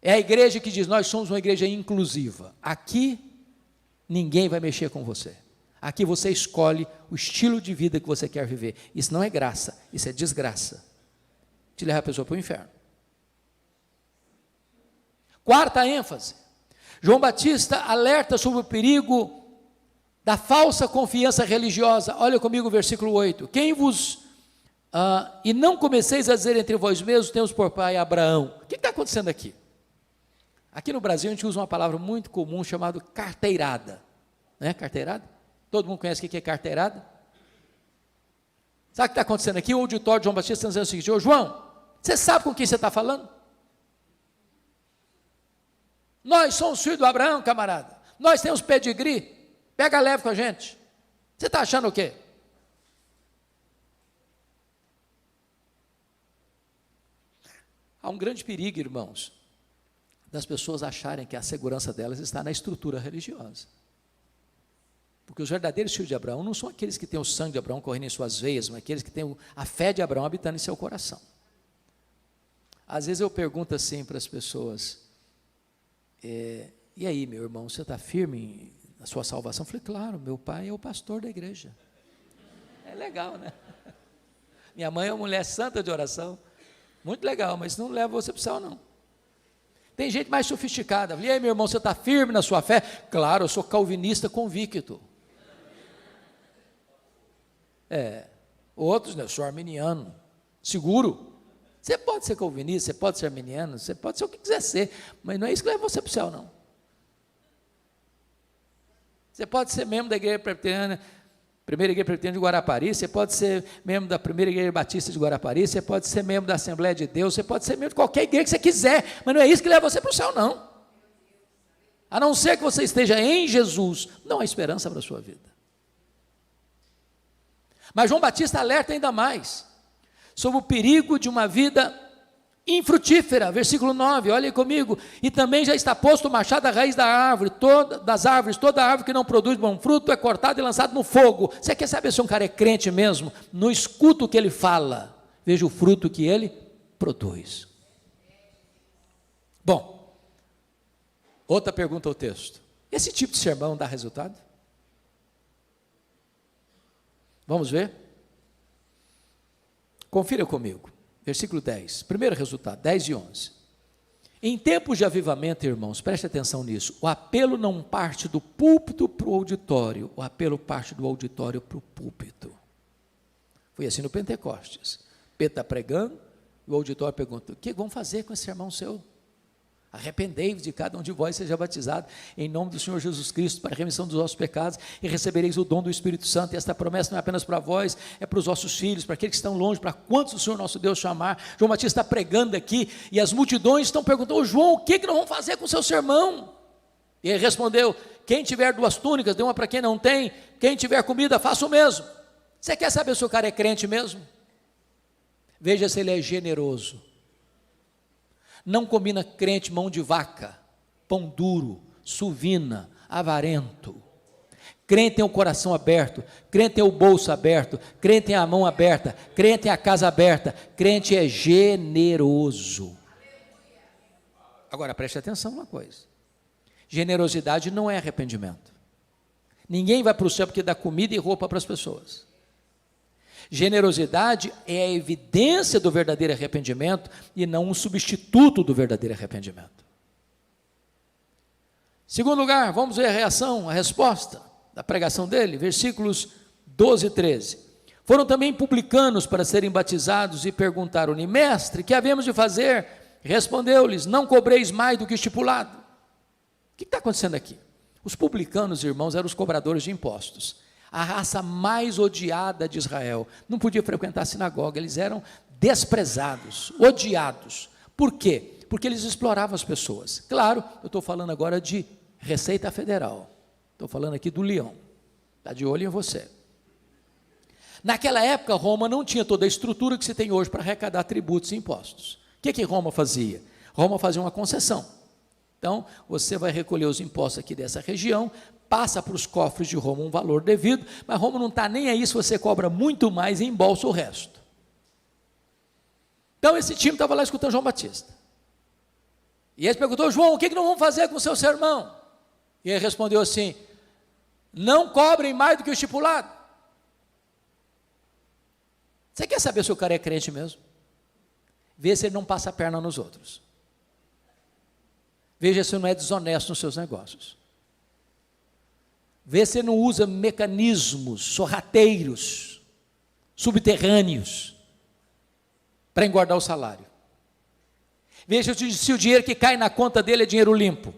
É a igreja que diz: nós somos uma igreja inclusiva. Aqui ninguém vai mexer com você. Aqui você escolhe o estilo de vida que você quer viver. Isso não é graça, isso é desgraça. Te leva a pessoa para o inferno. Quarta ênfase. João Batista alerta sobre o perigo da falsa confiança religiosa. Olha comigo o versículo 8. E não comeceis a dizer entre vós mesmos, temos por pai Abraão. O que está acontecendo aqui? Aqui no Brasil a gente usa uma palavra muito comum chamada carteirada. Né? Carteirada? Todo mundo conhece o que é carteirada? Sabe o que está acontecendo aqui? O auditório de João Batista está dizendo o seguinte: ô João, você sabe com quem você está falando? Nós somos filhos do Abraão, camarada. Nós temos pedigree. Pega leve com a gente. Você está achando o quê? Há um grande perigo, irmãos, das pessoas acharem que a segurança delas está na estrutura religiosa. Porque os verdadeiros filhos de Abraão não são aqueles que têm o sangue de Abraão correndo em suas veias, mas aqueles que têm a fé de Abraão habitando em seu coração. Às vezes eu pergunto assim para as pessoas, e aí, meu irmão, você está firme na sua salvação? Eu falei, claro, meu pai é o pastor da igreja. É legal, né? Minha mãe é uma mulher santa de oração. Muito legal, mas não leva você para o céu, não. Tem gente mais sofisticada. E aí, meu irmão, você está firme na sua fé? Claro, eu sou calvinista convicto. Outros, né, eu sou arminiano, seguro. Você pode ser calvinista, você pode ser arminiano, você pode ser o que quiser ser, mas não é isso que leva você para o céu, não. Você pode ser membro da igreja presbiteriana, primeira igreja presbiteriana de Guarapari, você pode ser membro da primeira igreja batista de Guarapari, você pode ser membro da Assembleia de Deus, você pode ser membro de qualquer igreja que você quiser, mas não é isso que leva você para o céu, não. A não ser que você esteja em Jesus, não há esperança para a sua vida. Mas João Batista alerta ainda mais sobre o perigo de uma vida infrutífera, versículo 9, olhem comigo, e também já está posto o machado à raiz da árvore, toda árvore que não produz bom fruto é cortada e lançada no fogo. Você quer saber se um cara é crente mesmo? Não escuta o que ele fala, veja o fruto que ele produz. Bom, outra pergunta ao texto, esse tipo de sermão dá resultado? Vamos ver? Confira comigo. Versículo 10, primeiro resultado, 10 e 11. Em tempos de avivamento, irmãos, preste atenção nisso, o apelo não parte do púlpito para o auditório, o apelo parte do auditório para o púlpito. Foi assim no Pentecostes. Pedro está pregando, e o auditório pergunta, o que vão fazer com esse sermão seu? Arrependei-vos de cada um de vós seja batizado em nome do Senhor Jesus Cristo para a remissão dos vossos pecados e recebereis o dom do Espírito Santo. E esta promessa não é apenas para vós, é para os vossos filhos, para aqueles que estão longe, para quantos o Senhor nosso Deus chamar. João Batista está pregando aqui e as multidões estão perguntando, João, o que nós vamos fazer com o seu sermão? E ele respondeu, quem tiver 2 túnicas, dê uma para quem não tem, quem tiver comida, faça o mesmo. Você quer saber se o cara é crente mesmo? Veja se ele é generoso. Não combina crente mão de vaca, pão duro, suvina, avarento. Crente tem o coração aberto, crente tem o bolso aberto, crente tem a mão aberta, crente tem a casa aberta, crente é generoso. Agora preste atenção uma coisa, generosidade não é arrependimento. Ninguém vai para o céu porque dá comida e roupa para as pessoas. Generosidade é a evidência do verdadeiro arrependimento e não um substituto do verdadeiro arrependimento. Segundo lugar, vamos ver a reação, a resposta da pregação dele, versículos 12 e 13. Foram também publicanos para serem batizados e perguntaram-lhe, mestre, que havemos de fazer? Respondeu-lhes, não cobreis mais do que estipulado. O que está acontecendo aqui? Os publicanos, irmãos, eram os cobradores de impostos. A raça mais odiada de Israel, não podia frequentar a sinagoga, eles eram desprezados, odiados. Por quê? Porque eles exploravam as pessoas. Claro, eu estou falando agora de Receita Federal, estou falando aqui do leão, está de olho em você. Naquela época, Roma não tinha toda a estrutura que se tem hoje para arrecadar tributos e impostos. O que Roma fazia? Roma fazia uma concessão. Então, você vai recolher os impostos aqui dessa região, passa para os cofres de Roma um valor devido, mas Roma não está nem aí se você cobra muito mais e embolsa o resto. Então esse time estava lá escutando João Batista. E ele perguntou, João, o que nós vamos fazer com o seu sermão? E ele respondeu assim, não cobrem mais do que o estipulado. Você quer saber se o cara é crente mesmo? Vê se ele não passa a perna nos outros. Veja se não é desonesto nos seus negócios. Vê se não usa mecanismos sorrateiros, subterrâneos, para engordar o salário. Veja se o dinheiro que cai na conta dele é dinheiro limpo.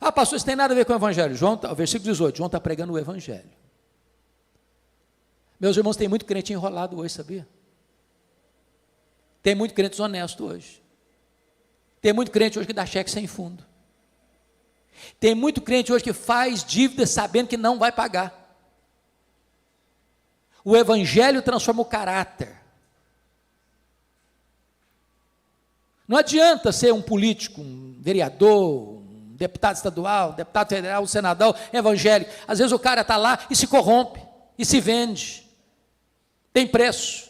Ah, pastor, isso tem nada a ver com o evangelho. Versículo 18, João está pregando o evangelho. Meus irmãos, tem muito crente enrolado hoje, sabia? Tem muito crente desonesto hoje. Tem muito crente hoje que dá cheque sem fundo. Tem muito crente hoje que faz dívida sabendo que não vai pagar. O evangelho transforma o caráter. Não adianta ser um político, um vereador, um deputado estadual, deputado federal, um senador evangélico. Às vezes o cara está lá e se corrompe, e se vende. Tem preço.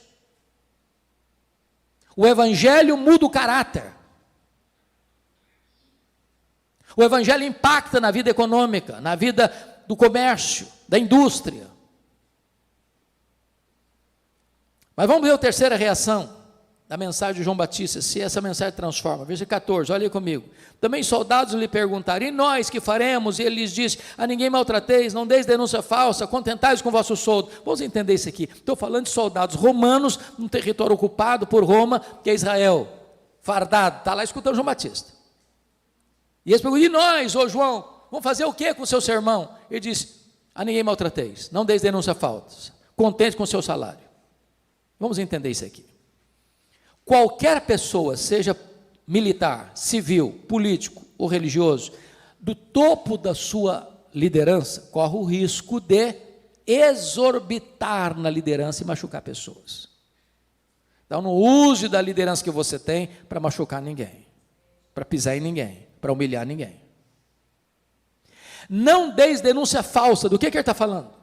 O evangelho muda o caráter. O evangelho impacta na vida econômica, na vida do comércio, da indústria. Mas vamos ver a terceira reação da mensagem de João Batista, se essa mensagem transforma. Versículo 14, olha aí comigo. Também soldados lhe perguntaram, e nós que faremos? E ele lhes disse, a ninguém maltrateis, não deis denúncia falsa, contentais com o vosso soldo. Vamos entender isso aqui. Estou falando de soldados romanos, num território ocupado por Roma, que é Israel, fardado, está lá escutando João Batista. E eles perguntam, e nós, ô João, vamos fazer o que com o seu sermão? Ele disse, a ninguém maltrateis, não deis denúncia falsa, contente com o seu salário. Vamos entender isso aqui. Qualquer pessoa, seja militar, civil, político ou religioso, do topo da sua liderança, corre o risco de exorbitar na liderança e machucar pessoas. Então não use da liderança que você tem para machucar ninguém, para pisar em ninguém, para humilhar ninguém. Não deis denúncia falsa. Do que ele está falando?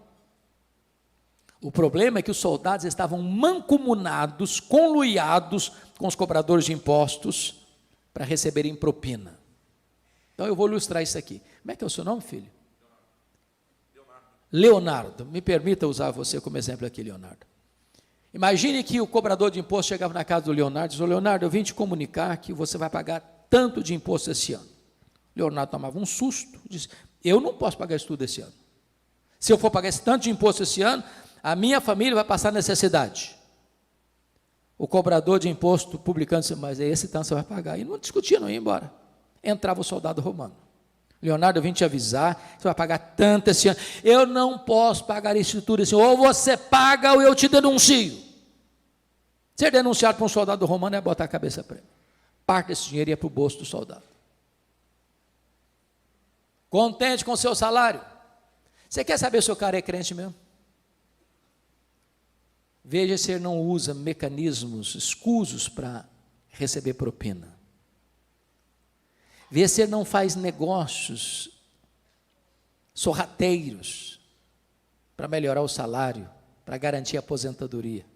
O problema é que os soldados estavam mancomunados, conluiados com os cobradores de impostos para receberem propina. Então eu vou ilustrar isso aqui. Como é que é o seu nome, filho? Leonardo. Me permita usar você como exemplo aqui, Leonardo. Imagine que o cobrador de imposto chegava na casa do Leonardo e disse, Leonardo, eu vim te comunicar que você vai pagar tanto de imposto esse ano. Leonardo tomava um susto, disse, eu não posso pagar isso tudo esse ano. Se eu for pagar esse tanto de imposto esse ano, a minha família vai passar necessidade. O cobrador de imposto publicando disse, mas esse tanto você vai pagar. E não discutia, não ia embora. Entrava o soldado romano. Leonardo, eu vim te avisar, você vai pagar tanto esse ano. Eu não posso pagar isso tudo esse ano. Ou você paga ou eu te denuncio. Ser denunciado por um soldado romano é botar a cabeça para ele. Parte desse dinheiro ia para o bolso do soldado. Contente com o seu salário. Você quer saber se o cara é crente mesmo? Veja se ele não usa mecanismos escusos para receber propina. Veja se ele não faz negócios sorrateiros para melhorar o salário, para garantir a aposentadoria.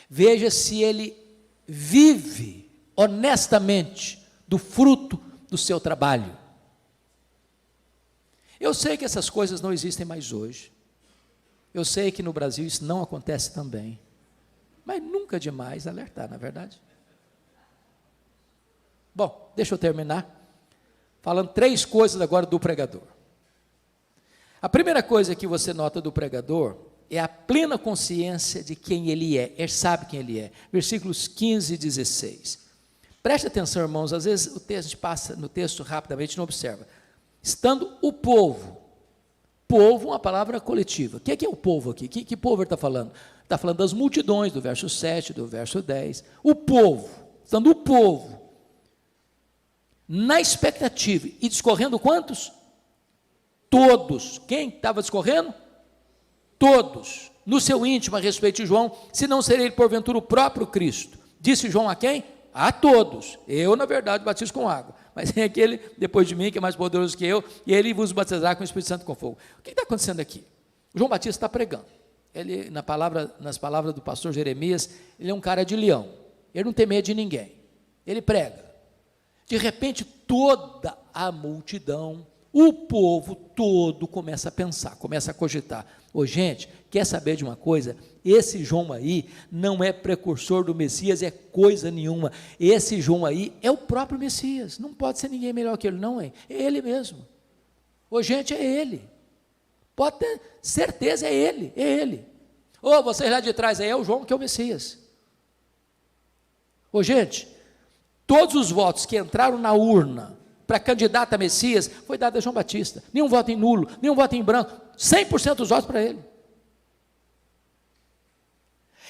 Veja se ele vive honestamente do fruto do seu trabalho. Eu sei que essas coisas não existem mais hoje. Eu sei que no Brasil isso não acontece também. Mas nunca é demais alertar, não é verdade? Bom, deixa eu terminar falando 3 coisas agora do pregador. A primeira coisa que você nota do pregador é a plena consciência de quem ele é. Ele sabe quem ele é. Versículos 15 e 16. Preste atenção, irmãos, às vezes o texto, a gente passa no texto rapidamente e não observa. Estando o povo, uma palavra coletiva. O que é o povo aqui? Que povo ele está falando? Está falando das multidões, do verso 7, do verso 10. O povo, estando o povo, na expectativa, e discorrendo quantos? Todos. Quem estava discorrendo? Todos. No seu íntimo a respeito de João, se não seria ele porventura o próprio Cristo. Disse João a quem? A todos. Eu, na verdade, batizo com água. Mas tem aquele depois de mim que é mais poderoso que eu, e ele vos batizará com o Espírito Santo e com fogo. O que está acontecendo aqui? O João Batista está pregando. Ele, nas palavras do pastor Jeremias, ele é um cara de leão. Ele não tem medo de ninguém. Ele prega. De repente, toda a multidão, o povo todo começa a pensar, começa a cogitar. Ô gente, quer saber de uma coisa? Esse João aí não é precursor do Messias, é coisa nenhuma. Esse João aí é o próprio Messias, não pode ser ninguém melhor que ele, não, hein? É ele mesmo. Ô gente, é ele. Pode ter certeza, é ele, é ele. Ô, vocês lá de trás aí, é o João que é o Messias. Ô gente, todos os votos que entraram na urna para candidato a Messias, foi dado a João Batista. Nenhum voto em nulo, nenhum voto em branco, 100% dos votos para ele.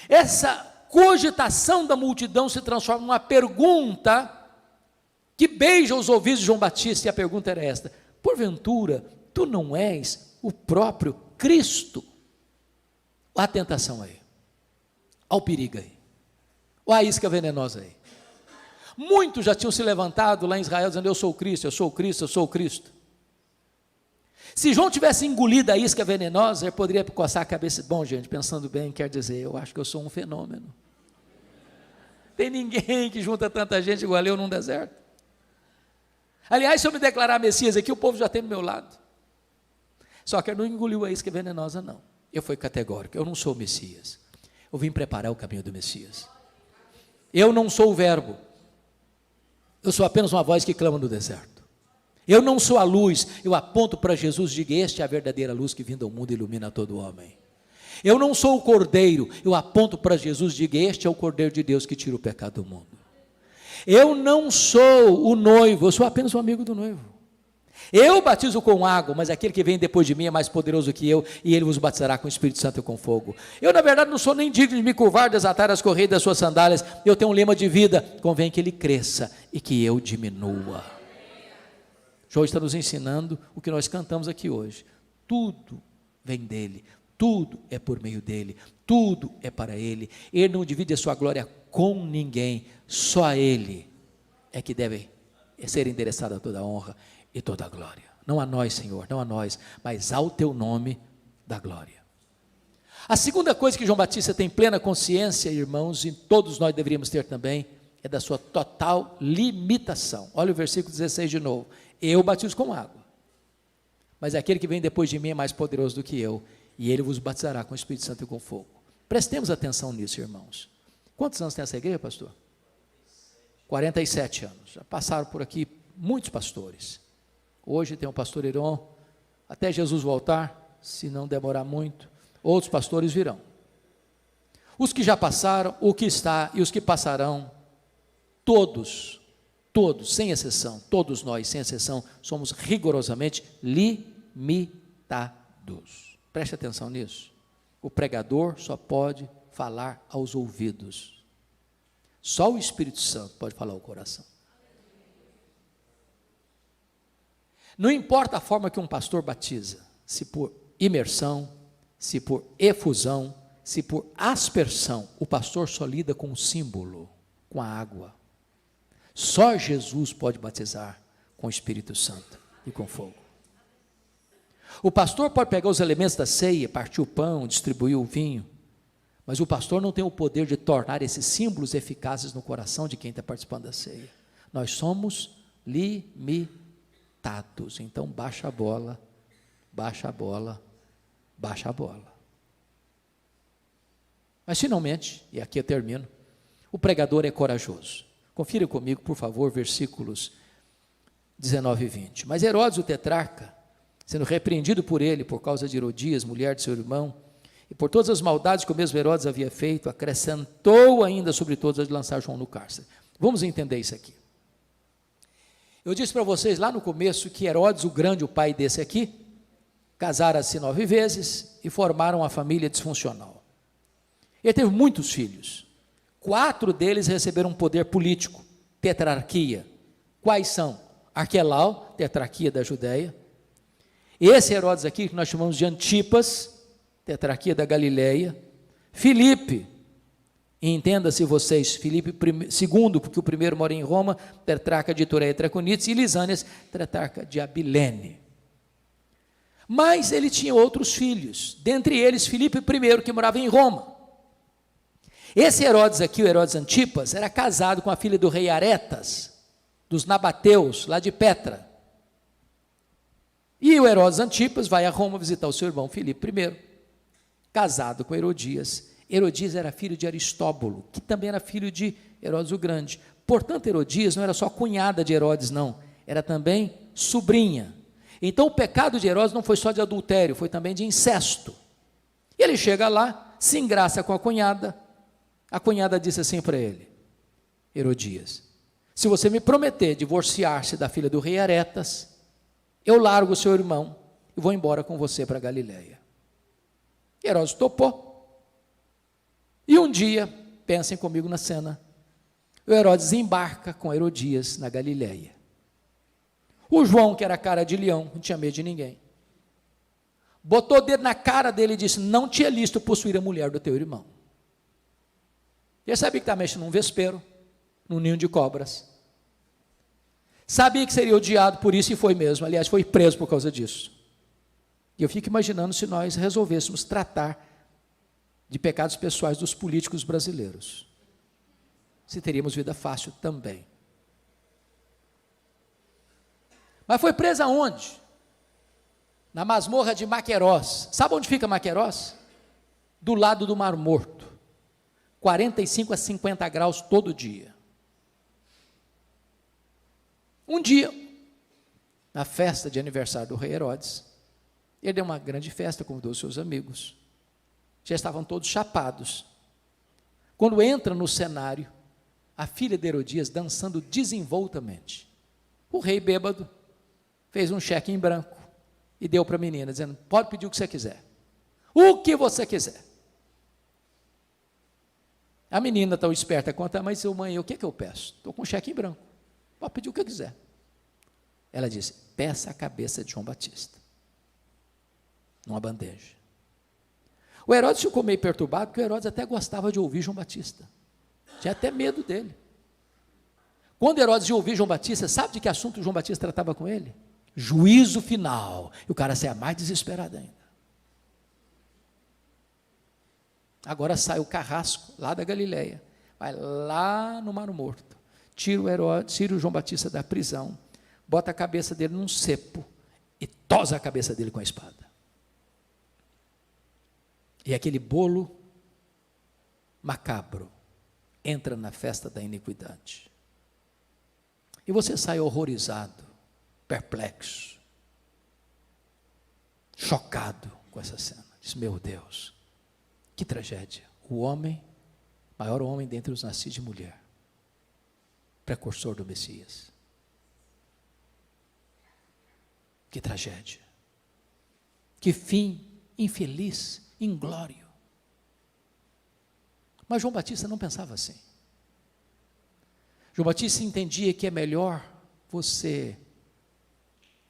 Essa cogitação da multidão se transforma numa pergunta que beija os ouvidos de João Batista, e a pergunta era esta: porventura, tu não és o próprio Cristo? Olha a tentação aí, olha o perigo aí, olha a isca venenosa aí. Muitos já tinham se levantado lá em Israel dizendo: eu sou o Cristo, eu sou o Cristo, eu sou o Cristo. Se João tivesse engolido a isca venenosa, ele poderia coçar a cabeça. Bom, gente, pensando bem, quer dizer, eu acho que eu sou um fenômeno. Tem ninguém que junta tanta gente igual eu num deserto. Aliás, se eu me declarar Messias aqui, o povo já tem do meu lado. Só que ele não engoliu a isca venenosa, não. Eu fui categórico: eu não sou o Messias. Eu vim preparar o caminho do Messias. Eu não sou o verbo. Eu sou apenas uma voz que clama no deserto. Eu não sou a luz, eu aponto para Jesus e digo: este é a verdadeira luz que vindo ao mundo ilumina todo homem. Eu não sou o cordeiro, eu aponto para Jesus e digo: este é o cordeiro de Deus que tira o pecado do mundo. Eu não sou o noivo, eu sou apenas um amigo do noivo. Eu batizo com água, mas aquele que vem depois de mim é mais poderoso que eu, e ele vos batizará com o Espírito Santo e com fogo. Eu, na verdade, não sou nem digno de me curvar, desatar as correias das suas sandálias. Eu tenho um lema de vida: convém que ele cresça e que eu diminua. João está nos ensinando o que nós cantamos aqui hoje. Tudo vem dele, tudo é por meio dele, tudo é para ele. Ele não divide a sua glória com ninguém, só a ele é que deve ser endereçada toda a honra e toda a glória. Não a nós, Senhor, não a nós, mas ao teu nome da glória. A segunda coisa que João Batista tem plena consciência, irmãos, e todos nós deveríamos ter também, é da sua total limitação. Olha o versículo 16 de novo: eu batizo com água, mas aquele que vem depois de mim é mais poderoso do que eu, e ele vos batizará com o Espírito Santo e com fogo. Prestemos atenção nisso, irmãos. Quantos anos tem essa igreja, pastor? 47 anos. Já passaram por aqui muitos pastores. Hoje tem o pastor Heron, até Jesus voltar, se não demorar muito, outros pastores virão. Os que já passaram, o que está e os que passarão, todos, sem exceção, todos nós, sem exceção, somos rigorosamente limitados. Preste atenção nisso. O pregador só pode falar aos ouvidos. Só o Espírito Santo pode falar ao coração. Não importa a forma que um pastor batiza, se por imersão, se por efusão, se por aspersão, o pastor só lida com o símbolo, com a água. Só Jesus pode batizar com o Espírito Santo e com fogo. O pastor pode pegar os elementos da ceia, partir o pão, distribuir o vinho, mas o pastor não tem o poder de tornar esses símbolos eficazes no coração de quem está participando da ceia. Nós somos limitados. Então baixa a bola, baixa a bola, baixa a bola. Mas finalmente, e aqui eu termino, o pregador é corajoso. Confira comigo, por favor, versículos 19 e 20. Mas Herodes, o tetrarca, sendo repreendido por ele por causa de Herodias, mulher de seu irmão, e por todas as maldades que o mesmo Herodes havia feito, acrescentou ainda sobre todas as de lançar João no cárcere. Vamos entender isso aqui. Eu disse para vocês lá no começo que Herodes, o grande, o pai desse aqui, casaram-se 9 vezes e formaram uma família disfuncional. Ele teve muitos filhos. 4 deles receberam um poder político, tetrarquia. Quais são? Arquelau, tetrarquia da Judéia. Esse Herodes aqui, que nós chamamos de Antipas, tetrarquia da Galileia. Filipe, entenda-se vocês, Filipe II, porque o primeiro mora em Roma, tetrarca de Tureia e Traconites, e Lisânias, tetrarca de Abilene. Mas ele tinha outros filhos, dentre eles Filipe I, que morava em Roma. Esse Herodes aqui, o Herodes Antipas, era casado com a filha do rei Aretas, dos Nabateus, lá de Petra. E o Herodes Antipas vai a Roma visitar o seu irmão Filipe I. casado com Herodias. Herodias era filho de Aristóbulo, que também era filho de Herodes o Grande. Portanto, Herodias não era só cunhada de Herodes, não, era também sobrinha. Então, o pecado de Herodes não foi só de adultério, foi também de incesto. E ele chega lá, se engraça com a cunhada disse assim para ele: Herodias, se você me prometer divorciar-se da filha do rei Aretas, eu largo o seu irmão e vou embora com você para Galiléia. Herodes topou. E um dia, pensem comigo na cena, o Herodes embarca com Herodias na Galiléia. O João, que era cara de leão, não tinha medo de ninguém, botou o dedo na cara dele e disse: não te é lícito possuir a mulher do teu irmão. Ele sabia que estava mexendo num vespeiro, num ninho de cobras. Sabia que seria odiado por isso e foi mesmo. Aliás, foi preso por causa disso. E eu fico imaginando se nós resolvêssemos tratar de pecados pessoais dos políticos brasileiros, se teríamos vida fácil também. Mas foi preso aonde? Na masmorra de Maquerós. Sabe onde fica Maquerós? Do lado do Mar Morto. 45 a 50 graus todo dia. Um dia, na festa de aniversário do rei Herodes, ele deu uma grande festa, convidou seus amigos. Já estavam todos chapados. Quando entra no cenário, a filha de Herodias dançando desenvoltamente. O rei bêbado fez um cheque em branco e deu para a menina, dizendo: pode pedir o que você quiser. O que você quiser. A menina tão esperta quanto a mãe disse: mãe, o que eu peço? Estou com um cheque em branco. Pode pedir o que eu quiser. Ela disse: peça a cabeça de João Batista, numa bandeja. O Herodes ficou meio perturbado, porque o Herodes até gostava de ouvir João Batista. Tinha até medo dele. Quando Herodes ia ouvir João Batista, sabe de que assunto João Batista tratava com ele? Juízo final. E o cara saia mais desesperado ainda. Agora sai o carrasco lá da Galiléia, vai lá no Mar Morto, tira o João Batista da prisão, bota a cabeça dele num cepo e tosa a cabeça dele com a espada. E aquele bolo macabro entra na festa da iniquidade. E você sai horrorizado, perplexo, chocado com essa cena. Diz: meu Deus, que tragédia. O homem, maior homem dentre os nascidos de mulher, precursor do Messias. Que tragédia. Que fim infeliz, inglório. Mas João Batista não pensava assim. João Batista entendia que é melhor você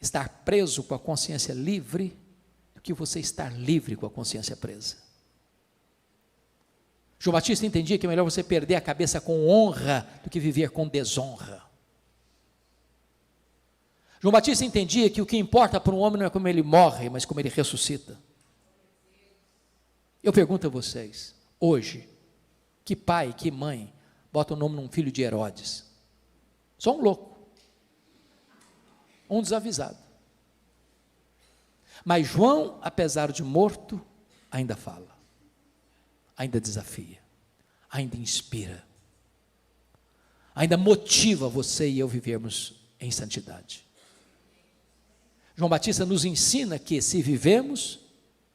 estar preso com a consciência livre do que você estar livre com a consciência presa. João Batista entendia que é melhor você perder a cabeça com honra do que viver com desonra. João Batista entendia que o que importa para um homem não é como ele morre, mas como ele ressuscita. Eu pergunto a vocês, hoje, que pai, que mãe bota o nome num filho de Herodes? Só um louco, um desavisado. Mas João, apesar de morto, ainda fala, ainda desafia, ainda inspira, ainda motiva você e eu vivermos em santidade. João Batista nos ensina que se vivemos,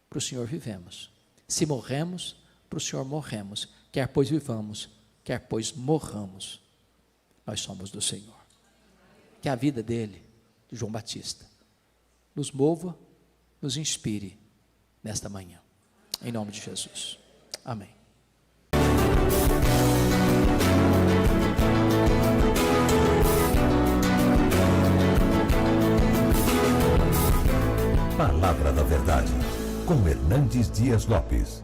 para o Senhor vivemos. Se morremos, para o Senhor morremos. Quer pois vivamos, quer pois morramos, nós somos do Senhor. Que a vida dele, de João Batista, nos mova, nos inspire nesta manhã. Em nome de Jesus. Amém. Palavra da Verdade, com Hernandes Dias Lopes.